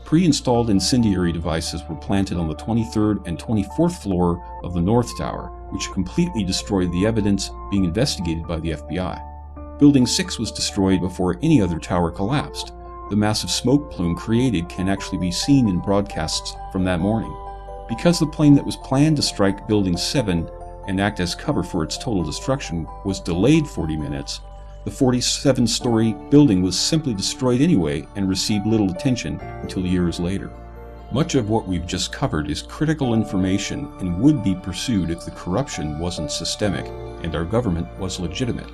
Pre-installed incendiary devices were planted on the 23rd and 24th floor of the North Tower, which completely destroyed the evidence being investigated by the FBI. Building 6 was destroyed before any other tower collapsed. The massive smoke plume created can actually be seen in broadcasts from that morning. Because the plane that was planned to strike Building 7 and act as cover for its total destruction was delayed 40 minutes, the 47-story building was simply destroyed anyway and received little attention until years later. Much of what we've just covered is critical information and would be pursued if the corruption wasn't systemic and our government was legitimate.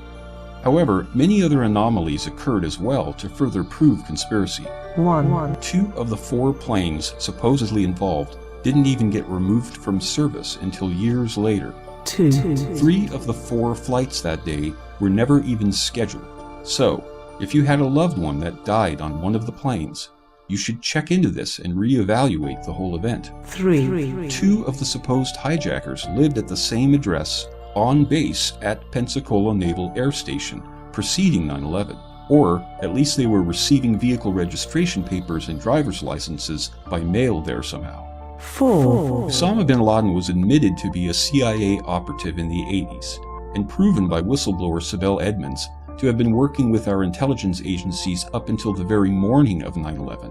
However, many other anomalies occurred as well to further prove conspiracy. 1. 2 of the 4 planes supposedly involved didn't even get removed from service until years later. 2. 3 of the 4 flights that day were never even scheduled. So, if you had a loved one that died on one of the planes, you should check into this and reevaluate the whole event. 3. 2 of the supposed hijackers lived at the same address on base at Pensacola Naval Air Station preceding 9/11, or at least they were receiving vehicle registration papers and driver's licenses by mail there somehow. 4. Osama bin Laden was admitted to be a CIA operative in the 80s, and proven by whistleblower Sibel Edmonds to have been working with our intelligence agencies up until the very morning of 9/11.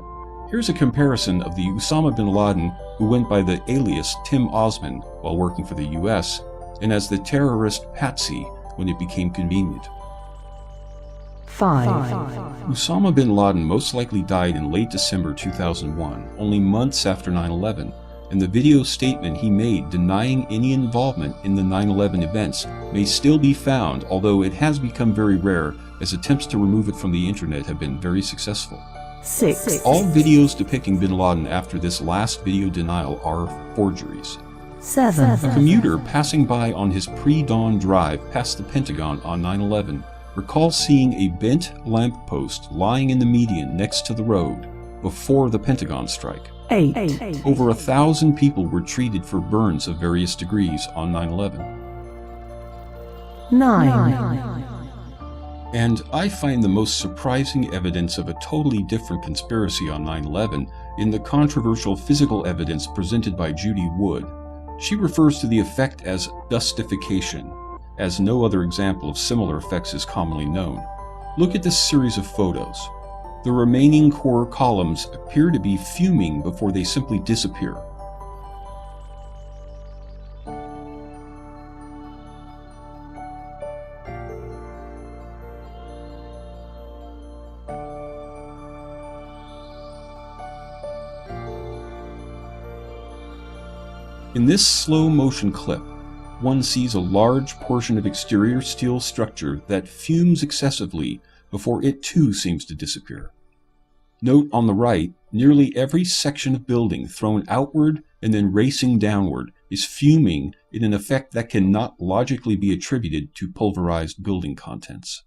Here's a comparison of the Osama bin Laden who went by the alias Tim Osman while working for the US, and as the terrorist Patsy when it became convenient. 5. Osama bin Laden most likely died in late December 2001, only months after 9/11, and the video statement he made denying any involvement in the 9/11 events may still be found, although it has become very rare as attempts to remove it from the internet have been very successful. 6. All videos depicting bin Laden after this last video denial are forgeries. 7. A commuter passing by on his pre-dawn drive past the Pentagon on 9/11 recalls seeing a bent lamppost lying in the median next to the road before the Pentagon strike. 8. Over 1,000 people were treated for burns of various degrees on 9/11. 9. And I find the most surprising evidence of a totally different conspiracy on 9/11 in the controversial physical evidence presented by Judy Wood. She refers to the effect as dustification, as no other example of similar effects is commonly known. Look at this series of photos. The remaining core columns appear to be fuming before they simply disappear. In this slow-motion clip, one sees a large portion of exterior steel structure that fumes excessively before it too seems to disappear. Note on the right, nearly every section of building thrown outward and then racing downward is fuming in an effect that cannot logically be attributed to pulverized building contents.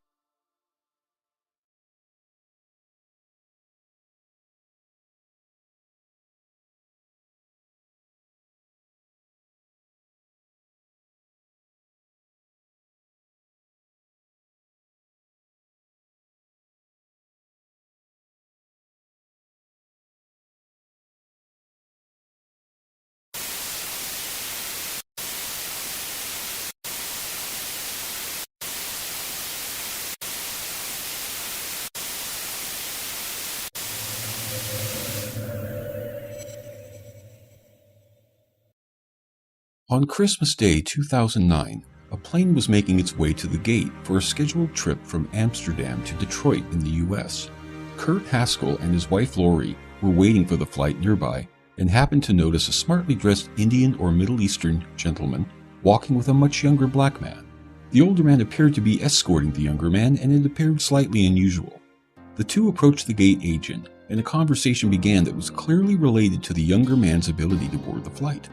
On Christmas Day 2009, a plane was making its way to the gate for a scheduled trip from Amsterdam to Detroit in the US. Kurt Haskell and his wife Lori were waiting for the flight nearby and happened to notice a smartly dressed Indian or Middle Eastern gentleman walking with a much younger black man. The older man appeared to be escorting the younger man, and it appeared slightly unusual. The two approached the gate agent, and a conversation began that was clearly related to the younger man's ability to board the flight.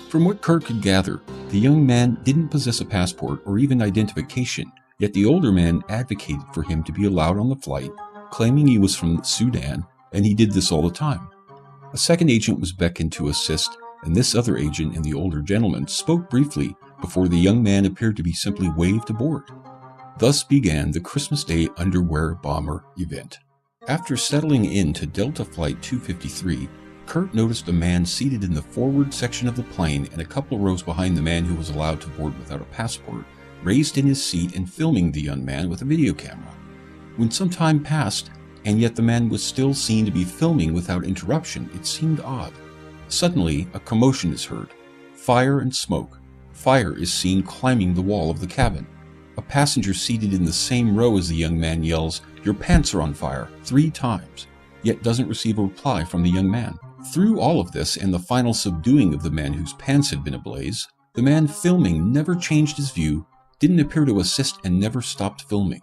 From what Kurt could gather, the young man didn't possess a passport or even identification, yet the older man advocated for him to be allowed on the flight, claiming he was from Sudan, and he did this all the time. A second agent was beckoned to assist, and this other agent and the older gentleman spoke briefly before the young man appeared to be simply waved aboard. Thus began the Christmas Day underwear bomber event. After settling into Delta Flight 253, Kurt noticed a man seated in the forward section of the plane and a couple rows behind the man who was allowed to board without a passport, raised in his seat and filming the young man with a video camera. When some time passed, and yet the man was still seen to be filming without interruption, it seemed odd. Suddenly, a commotion is heard. Fire and smoke. Fire is seen climbing the wall of the cabin. A passenger seated in the same row as the young man yells, "Your pants are on fire," 3 times, yet doesn't receive a reply from the young man. Through all of this and the final subduing of the man whose pants had been ablaze, the man filming never changed his view, didn't appear to assist, and never stopped filming.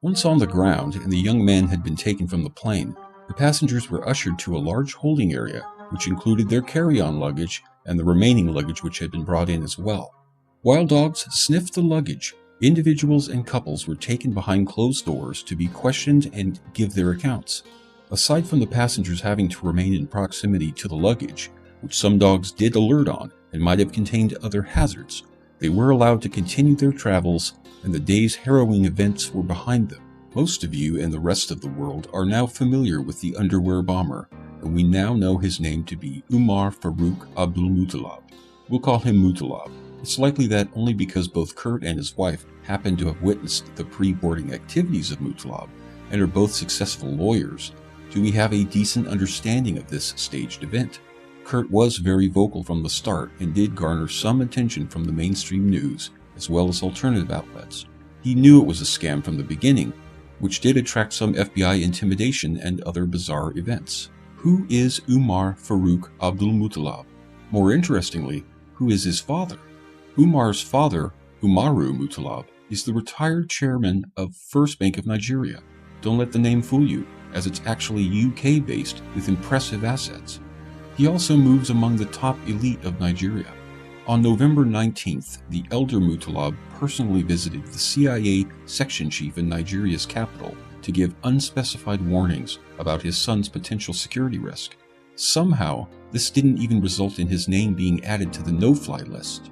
Once on the ground and the young man had been taken from the plane, the passengers were ushered to a large holding area, which included their carry-on luggage and the remaining luggage which had been brought in as well. While dogs sniffed the luggage, individuals and couples were taken behind closed doors to be questioned and give their accounts. Aside from the passengers having to remain in proximity to the luggage, which some dogs did alert on and might have contained other hazards, they were allowed to continue their travels, and the day's harrowing events were behind them. Most of you and the rest of the world are now familiar with the underwear bomber, and we now know his name to be Umar Farouk Abdulmutallab. We'll call him Mutallab. It's likely that only because both Kurt and his wife happened to have witnessed the pre-boarding activities of Mutallab and are both successful lawyers, do we have a decent understanding of this staged event. Kurt was very vocal from the start and did garner some attention from the mainstream news as well as alternative outlets. He knew it was a scam from the beginning, which did attract some FBI intimidation and other bizarre events. Who is Umar Farouk Abdulmutallab? More interestingly, who is his father? Umar's father, Umaru Mutallab, is the retired chairman of First Bank of Nigeria. Don't let the name fool you, as it's actually UK-based with impressive assets. He also moves among the top elite of Nigeria. On November 19th, the elder Mutallab personally visited the CIA section chief in Nigeria's capital to give unspecified warnings about his son's potential security risk. Somehow, this didn't even result in his name being added to the no-fly list.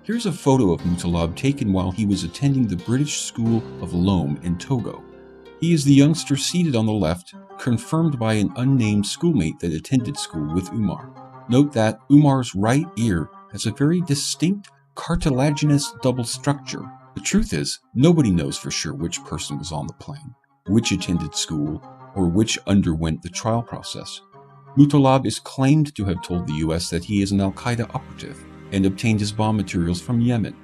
Here's a photo of Mutallab taken while he was attending the British School of Lome in Togo. He is the youngster seated on the left, confirmed by an unnamed schoolmate that attended school with Umar. Note that Umar's right ear has a very distinct cartilaginous double structure. The truth is, nobody knows for sure which person was on the plane, which attended school, or which underwent the trial process. Mutallab is claimed to have told the US that he is an Al-Qaeda operative and obtained his bomb materials from Yemen.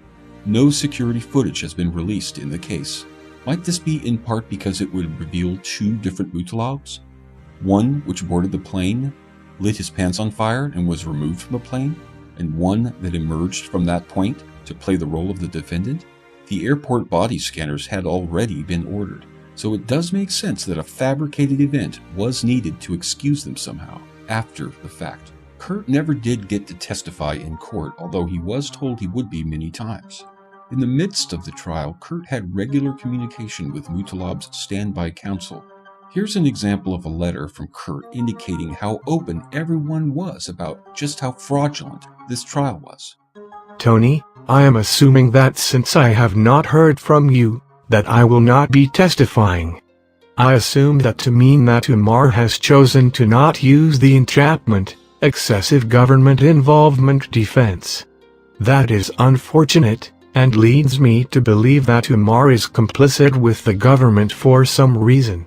No security footage has been released in the case. Might this be in part because it would reveal 2 different Mutallabs? One which boarded the plane, lit his pants on fire and was removed from the plane, and one that emerged from that point to play the role of the defendant? The airport body scanners had already been ordered, so it does make sense that a fabricated event was needed to excuse them somehow, after the fact. Kurt never did get to testify in court, although he was told he would be many times. In the midst of the trial, Kurt had regular communication with Mutallab's standby counsel. Here's an example of a letter from Kurt indicating how open everyone was about just how fraudulent this trial was. Tony, I am assuming that since I have not heard from you, that I will not be testifying. I assume that to mean that Umar has chosen to not use the entrapment, excessive government involvement defense. That is unfortunate, and leads me to believe that Umar is complicit with the government for some reason.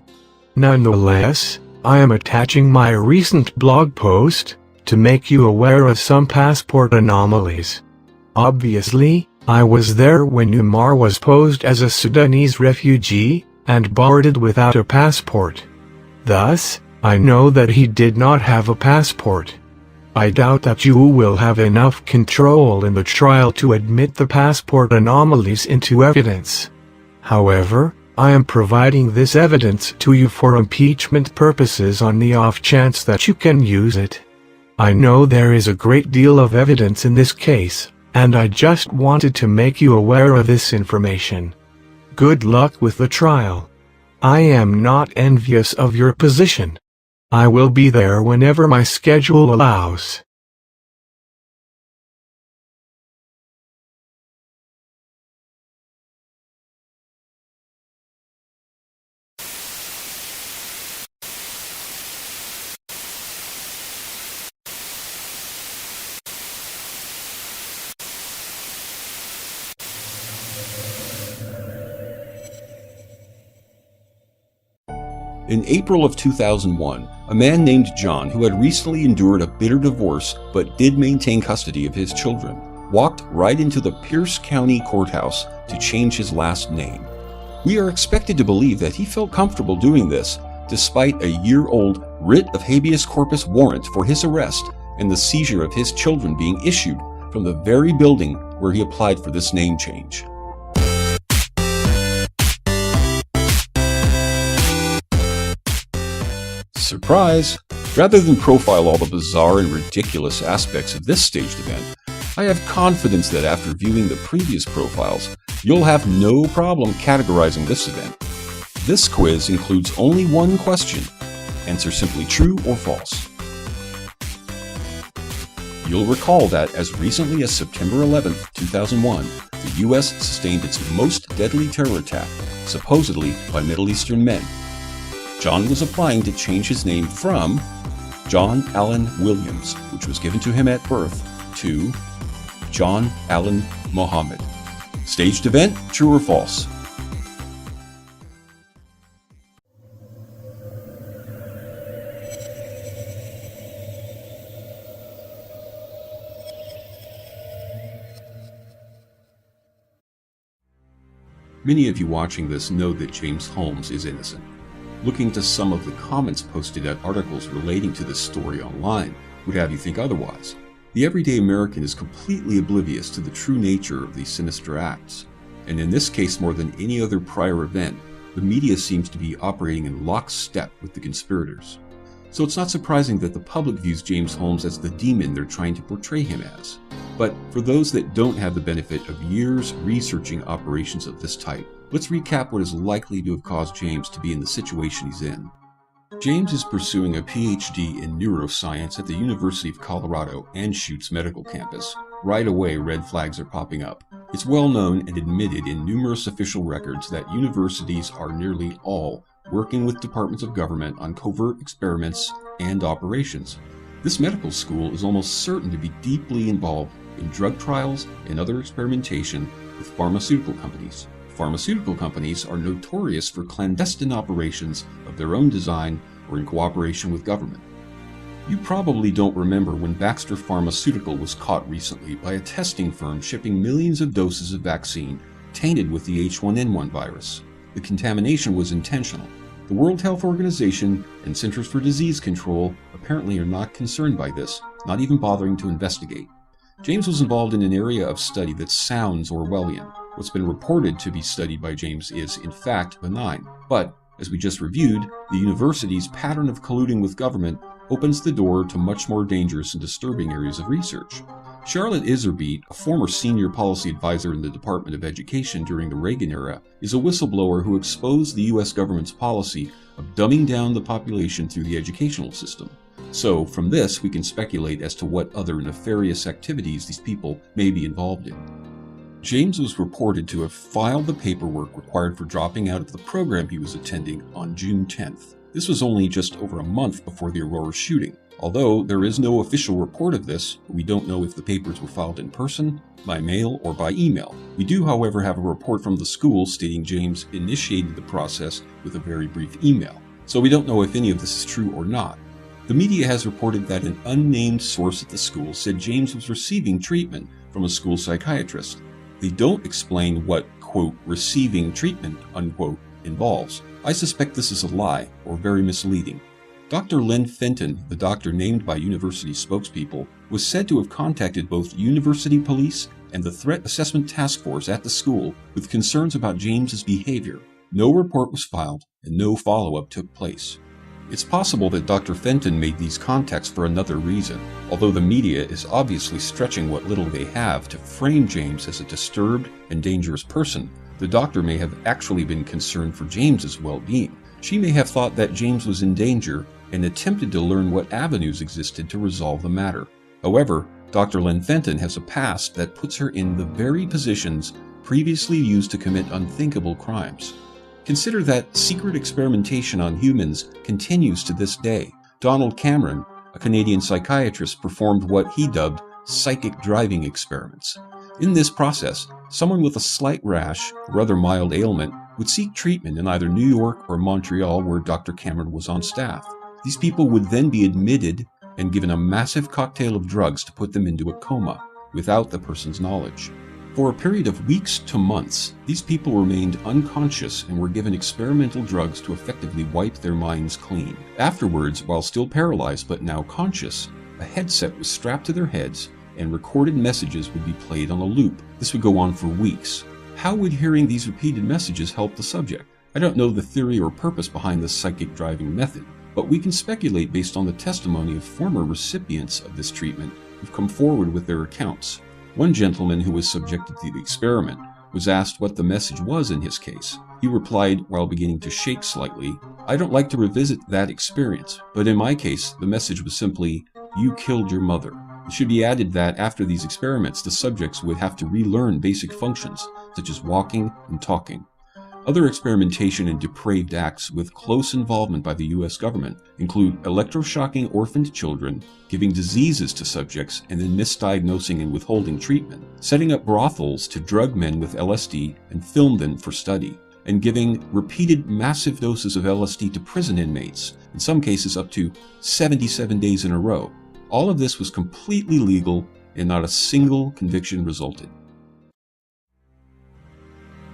Nonetheless, I am attaching my recent blog post to make you aware of some passport anomalies. Obviously, I was there when Umar was posed as a Sudanese refugee and boarded without a passport. Thus, I know that he did not have a passport. I doubt that you will have enough control in the trial to admit the passport anomalies into evidence. However, I am providing this evidence to you for impeachment purposes on the off chance that you can use it. I know there is a great deal of evidence in this case, and I just wanted to make you aware of this information. Good luck with the trial. I am not envious of your position. I will be there whenever my schedule allows. In April of 2001, a man named John, who had recently endured a bitter divorce but did maintain custody of his children, walked right into the Pierce County Courthouse to change his last name. We are expected to believe that he felt comfortable doing this, despite a year-old writ of habeas corpus warrant for his arrest and the seizure of his children being issued from the very building where he applied for this name change. Surprise! Rather than profile all the bizarre and ridiculous aspects of this staged event, I have confidence that after viewing the previous profiles, you'll have no problem categorizing this event. This quiz includes only one question. Answer simply true or false. You'll recall that as recently as September 11, 2001, the U.S. sustained its most deadly terror attack, supposedly by Middle Eastern men. John was applying to change his name from John Allen Williams, which was given to him at birth, to John Allen Muhammad. Staged event, true or false? Many of you watching this know that James Holmes is innocent. Looking to some of the comments posted at articles relating to this story online would have you think otherwise. The everyday American is completely oblivious to the true nature of these sinister acts. And in this case, more than any other prior event, the media seems to be operating in lockstep with the conspirators. So it's not surprising that the public views James Holmes as the demon they're trying to portray him as. But for those that don't have the benefit of years researching operations of this type, let's recap what is likely to have caused James to be in the situation he's in. James is pursuing a PhD in neuroscience at the University of Colorado Anschutz Medical Campus. Right away, red flags are popping up. It's well known and admitted in numerous official records that universities are nearly all working with departments of government on covert experiments and operations. This medical school is almost certain to be deeply involved in drug trials and other experimentation with pharmaceutical companies. Pharmaceutical companies are notorious for clandestine operations of their own design or in cooperation with government. You probably don't remember when Baxter Pharmaceutical was caught recently by a testing firm shipping millions of doses of vaccine tainted with the H1N1 virus. The contamination was intentional. The World Health Organization and Centers for Disease Control apparently are not concerned by this, not even bothering to investigate. James was involved in an area of study that sounds Orwellian. What's been reported to be studied by James is, in fact, benign. But, as we just reviewed, the university's pattern of colluding with government opens the door to much more dangerous and disturbing areas of research. Charlotte Iserbyt, a former senior policy advisor in the Department of Education during the Reagan era, is a whistleblower who exposed the U.S. government's policy of dumbing down the population through the educational system. So, from this, we can speculate as to what other nefarious activities these people may be involved in. James was reported to have filed the paperwork required for dropping out of the program he was attending on June 10th. This was only just over a month before the Aurora shooting. Although there is no official report of this, we don't know if the papers were filed in person, by mail, or by email. We do, however, have a report from the school stating James initiated the process with a very brief email. So we don't know if any of this is true or not. The media has reported that an unnamed source at the school said James was receiving treatment from a school psychiatrist. They don't explain what, quote, receiving treatment, unquote, involves. I suspect this is a lie, or very misleading. Dr. Len Fenton, the doctor named by university spokespeople, was said to have contacted both university police and the Threat Assessment Task Force at the school with concerns about James's behavior. No report was filed, and no follow-up took place. It's possible that Dr. Fenton made these contacts for another reason, although the media is obviously stretching what little they have to frame James as a disturbed and dangerous person. The doctor may have actually been concerned for James's well-being. She may have thought that James was in danger and attempted to learn what avenues existed to resolve the matter. However, Dr. Len Fenton has a past that puts her in the very positions previously used to commit unthinkable crimes. Consider that secret experimentation on humans continues to this day. Donald Cameron, a Canadian psychiatrist, performed what he dubbed psychic driving experiments. In this process, someone with a slight rash or other mild ailment would seek treatment in either New York or Montreal, where Dr. Cameron was on staff. These people would then be admitted and given a massive cocktail of drugs to put them into a coma without the person's knowledge. For a period of weeks to months, these people remained unconscious and were given experimental drugs to effectively wipe their minds clean. Afterwards, while still paralyzed but now conscious, a headset was strapped to their heads and recorded messages would be played on a loop. This would go on for weeks. How would hearing these repeated messages help the subject? I don't know the theory or purpose behind this psychic driving method, but we can speculate based on the testimony of former recipients of this treatment who've come forward with their accounts. One gentleman who was subjected to the experiment was asked what the message was in his case. He replied, while beginning to shake slightly, "I don't like to revisit that experience, but in my case, the message was simply, 'You killed your mother.'" It should be added that after these experiments, the subjects would have to relearn basic functions, such as walking and talking. Other experimentation and depraved acts with close involvement by the U.S. government include electroshocking orphaned children, giving diseases to subjects and then misdiagnosing and withholding treatment, setting up brothels to drug men with LSD and film them for study, and giving repeated massive doses of LSD to prison inmates, in some cases up to 77 days in a row. All of this was completely legal and not a single conviction resulted.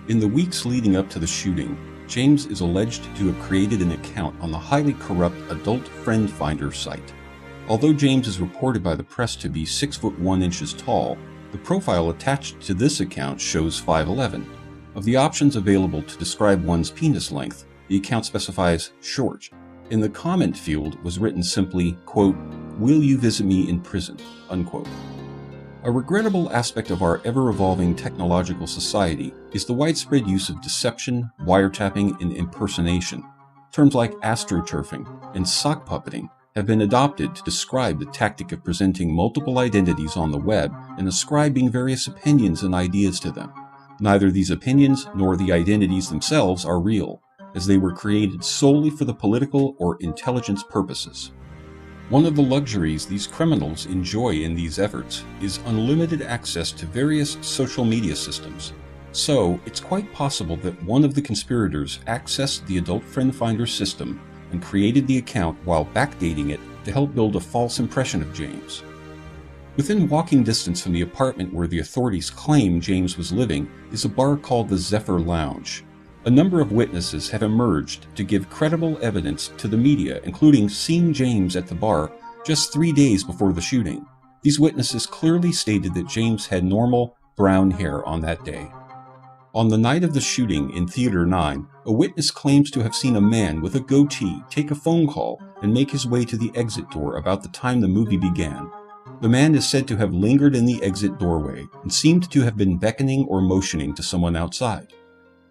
In the weeks leading up to the shooting, James is alleged to have created an account on the highly corrupt Adult Friend Finder site. Although James is reported by the press to be 6 foot 1 inches tall, the profile attached to this account shows 5'11". Of the options available to describe one's penis length, the account specifies short. In the comment field was written simply, quote, "Will you visit me in prison?" unquote. A regrettable aspect of our ever-evolving technological society is the widespread use of deception, wiretapping, and impersonation. Terms like astroturfing and sock puppeting have been adopted to describe the tactic of presenting multiple identities on the web and ascribing various opinions and ideas to them. Neither these opinions nor the identities themselves are real, as they were created solely for the political or intelligence purposes. One of the luxuries these criminals enjoy in these efforts is unlimited access to various social media systems. So, it's quite possible that one of the conspirators accessed the Adult Friend Finder system and created the account while backdating it to help build a false impression of James. Within walking distance from the apartment where the authorities claim James was living is a bar called the Zephyr Lounge. A number of witnesses have emerged to give credible evidence to the media, including seeing James at the bar just 3 days before the shooting. These witnesses clearly stated that James had normal brown hair on that day. On the night of the shooting in Theater 9, a witness claims to have seen a man with a goatee take a phone call and make his way to the exit door about the time the movie began. The man is said to have lingered in the exit doorway and seemed to have been beckoning or motioning to someone outside.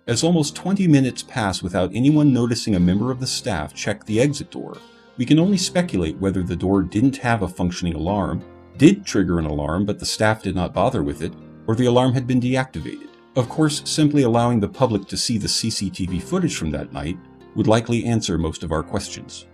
As almost 20 minutes pass without anyone noticing a member of the staff check the exit door, we can only speculate whether the door didn't have a functioning alarm, did trigger an alarm but the staff did not bother with it, or the alarm had been deactivated. Of course, simply allowing the public to see the CCTV footage from that night would likely answer most of our questions.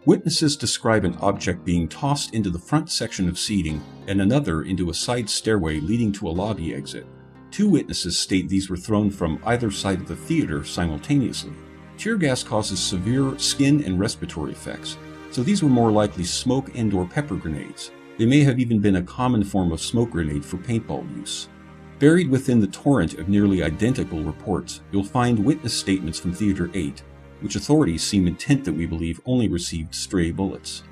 Witnesses describe an object being tossed into the front section of seating and another into a side stairway leading to a lobby exit. 2 witnesses state these were thrown from either side of the theater simultaneously. Tear gas causes severe skin and respiratory effects, so these were more likely smoke and/or pepper grenades. They may have even been a common form of smoke grenade for paintball use. Buried within the torrent of nearly identical reports, you'll find witness statements from Theater 8, which authorities seem intent that we believe only received stray bullets.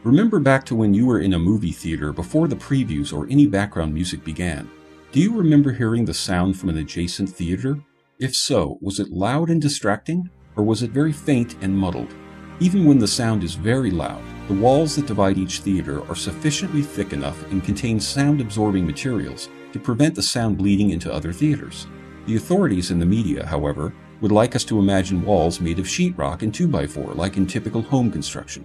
Remember back to when you were in a movie theater before the previews or any background music began. Do you remember hearing the sound from an adjacent theater? If so, was it loud and distracting, or was it very faint and muddled? Even when the sound is very loud, the walls that divide each theater are sufficiently thick enough and contain sound-absorbing materials to prevent the sound bleeding into other theaters. The authorities and the media, however, would like us to imagine walls made of sheetrock and 2x4 like in typical home construction.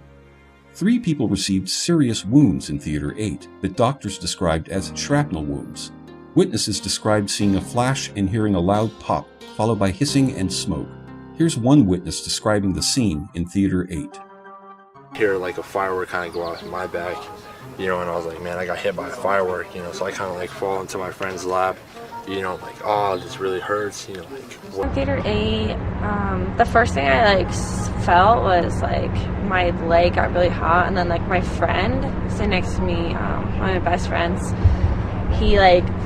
3 people received serious wounds in Theater 8 that doctors described as shrapnel wounds. Witnesses described seeing a flash and hearing a loud pop, followed by hissing and smoke. Here's one witness describing the scene in Theater 8. Hear like a firework kind of go off in my back, and I was like, man, I got hit by a firework, so I kind of like fall into my friend's lap, like, oh, this really hurts, what? In Theater 8, the first thing I felt was my leg got really hot, and then my friend sitting next to me, one of my best friends, he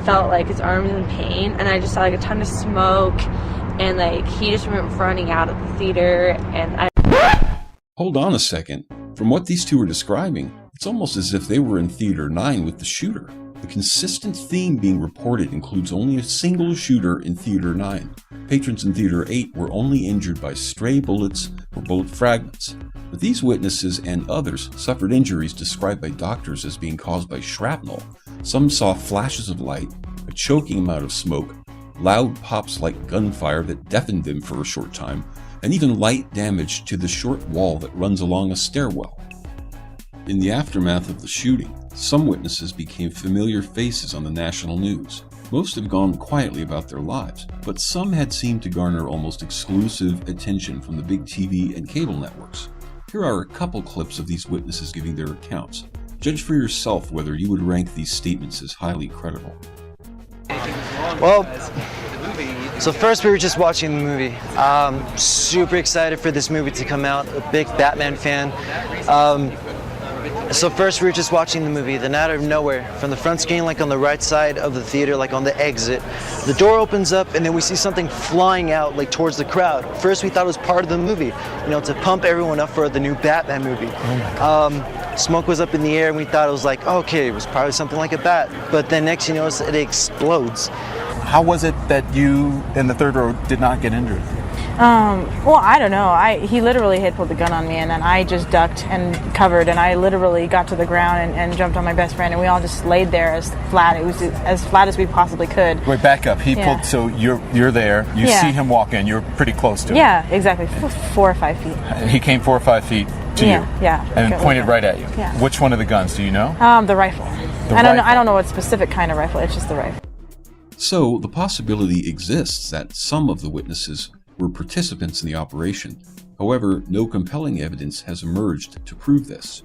felt his arm was in pain, and I just saw a ton of smoke, and he just went running out of the theater, and I... Hold on a second. From what these two are describing, it's almost as if they were in Theater 9 with the shooter. The consistent theme being reported includes only a single shooter in Theater 9. Patrons in Theater 8 were only injured by stray bullets or bullet fragments. But these witnesses and others suffered injuries described by doctors as being caused by shrapnel. Some saw flashes of light, a choking amount of smoke, loud pops like gunfire that deafened them for a short time, and even light damage to the short wall that runs along a stairwell. In the aftermath of the shooting, some witnesses became familiar faces on the national news. Most have gone quietly about their lives, but some had seemed to garner almost exclusive attention from the big TV and cable networks. Here are a couple clips of these witnesses giving their accounts. Judge for yourself whether you would rank these statements as highly credible. Well, so first we were just watching the movie. Super excited for this movie to come out, a big Batman fan. So first we were just watching the movie, then out of nowhere, from the front screen, on the right side of the theater, on the exit, the door opens up and then we see something flying out towards the crowd. First we thought it was part of the movie, to pump everyone up for the new Batman movie. Smoke was up in the air and we thought it was okay, it was probably something like a bat. But then next you notice it explodes. How was it that you in the third row did not get injured? Well, I don't know. He literally had pulled the gun on me, and then I just ducked and covered, and I literally got to the ground and jumped on my best friend, and we all just laid there as flat. It was as flat as we possibly could. Wait, back up. He pulled. So you're there. You see him walk in. You're pretty close to him. Yeah, exactly. 4 or 5 feet. And he came 4 or 5 feet to you. Yeah. And pointed right at you. Yeah. Which one of the guns do you know? The rifle. I don't know what specific kind of rifle. It's just the rifle. So the possibility exists that some of the witnesses were participants in the operation. However, no compelling evidence has emerged to prove this.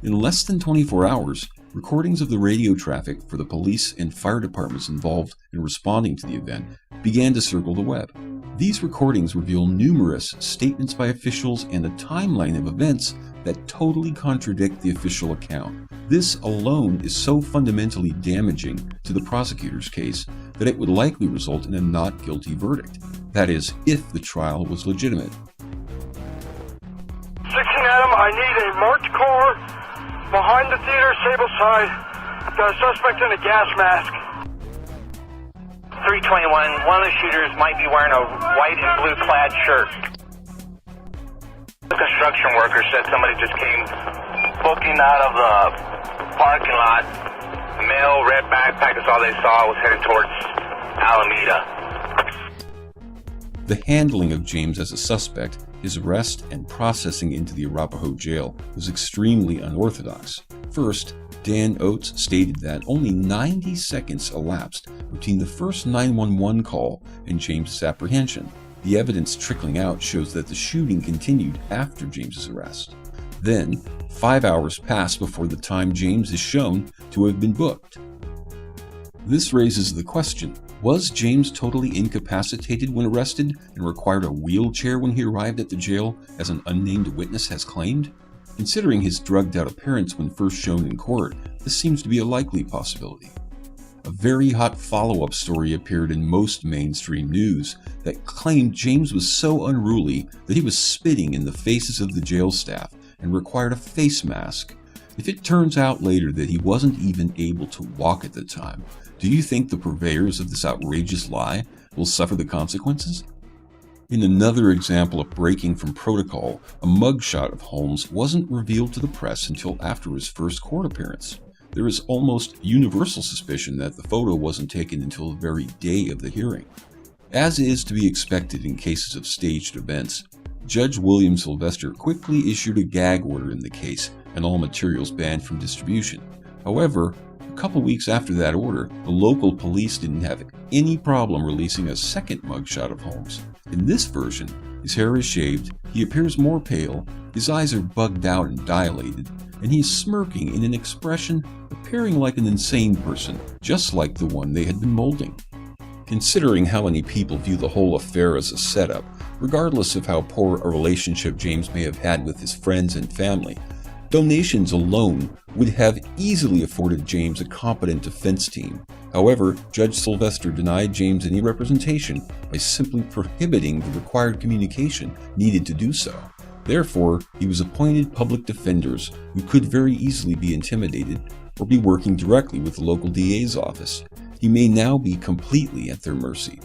In less than 24 hours, recordings of the radio traffic for the police and fire departments involved in responding to the event began to circle the web. These recordings reveal numerous statements by officials and a timeline of events that totally contradict the official account. This alone is so fundamentally damaging to the prosecutor's case that it would likely result in a not guilty verdict. That is, if the trial was legitimate. 16 Adam, I need a marked car behind the theater, stable side. Got a suspect in a gas mask. 321, one of the shooters might be wearing a white and blue clad shirt. The construction worker said somebody just came booking out of the parking lot. Male, red backpack is all they saw, was headed towards Alameda. The handling of James as a suspect, his arrest and processing into the Arapahoe jail was extremely unorthodox. First, Dan Oates stated that only 90 seconds elapsed between the first 911 call and James's apprehension. The evidence trickling out shows that the shooting continued after James's arrest. Then, 5 hours passed before the time James is shown to have been booked. This raises the question, was James totally incapacitated when arrested and required a wheelchair when he arrived at the jail, as an unnamed witness has claimed? Considering his drugged-out appearance when first shown in court, this seems to be a likely possibility. A very hot follow-up story appeared in most mainstream news that claimed James was so unruly that he was spitting in the faces of the jail staff and required a face mask. If it turns out later that he wasn't even able to walk at the time, do you think the purveyors of this outrageous lie will suffer the consequences? In another example of breaking from protocol, a mugshot of Holmes wasn't revealed to the press until after his first court appearance. There is almost universal suspicion that the photo wasn't taken until the very day of the hearing. As is to be expected in cases of staged events, Judge William Sylvester quickly issued a gag order in the case and all materials banned from distribution. However, a couple weeks after that order, the local police didn't have any problem releasing a second mugshot of Holmes. In this version, his hair is shaved, he appears more pale, his eyes are bugged out and dilated, and he is smirking in an expression appearing like an insane person, just like the one they had been molding. Considering how many people view the whole affair as a setup, regardless of how poor a relationship James may have had with his friends and family, donations alone would have easily afforded James a competent defense team. However, Judge Sylvester denied James any representation by simply prohibiting the required communication needed to do so. Therefore, he was appointed public defenders who could very easily be intimidated or be working directly with the local DA's office. He may now be completely at their mercy.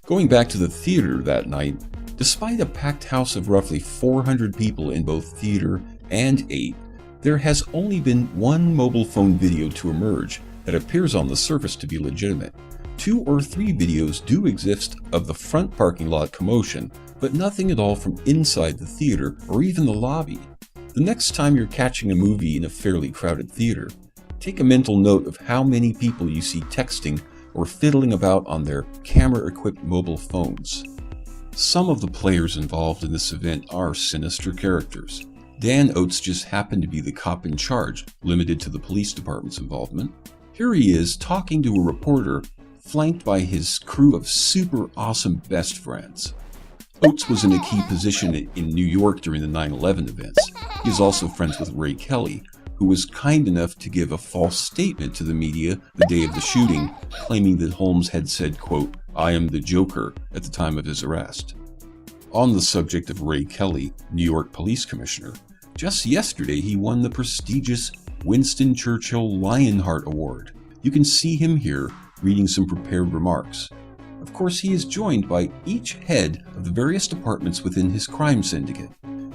Going back to the theater that night, despite a packed house of roughly 400 people in both theater and 8, there has only been one mobile phone video to emerge that appears on the surface to be legitimate. 2 or 3 videos do exist of the front parking lot commotion, but nothing at all from inside the theater or even the lobby. The next time you're catching a movie in a fairly crowded theater, take a mental note of how many people you see texting or fiddling about on their camera-equipped mobile phones. Some of the players involved in this event are sinister characters. Dan Oates just happened to be the cop in charge, limited to the police department's involvement. Here he is talking to a reporter, flanked by his crew of super awesome best friends. Oates was in a key position in New York during the 9/11 events. He is also friends with Ray Kelly, who was kind enough to give a false statement to the media the day of the shooting, claiming that Holmes had said, quote, "I am the Joker," at the time of his arrest. On the subject of Ray Kelly, New York Police Commissioner, just yesterday he won the prestigious Winston Churchill Lionheart Award. You can see him here reading some prepared remarks. Of course, he is joined by each head of the various departments within his crime syndicate.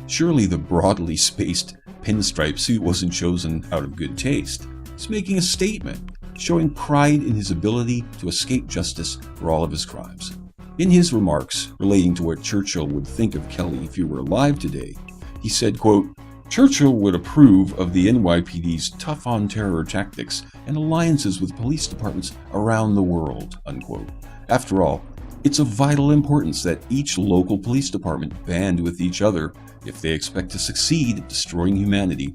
Surely the broadly spaced pinstripe suit wasn't chosen out of good taste. He's making a statement, showing pride in his ability to escape justice for all of his crimes. In his remarks relating to what Churchill would think of Kelly if he were alive today, he said, quote, "Churchill would approve of the NYPD's tough-on-terror tactics and alliances with police departments around the world," unquote. After all, it's of vital importance that each local police department band with each other if they expect to succeed at destroying humanity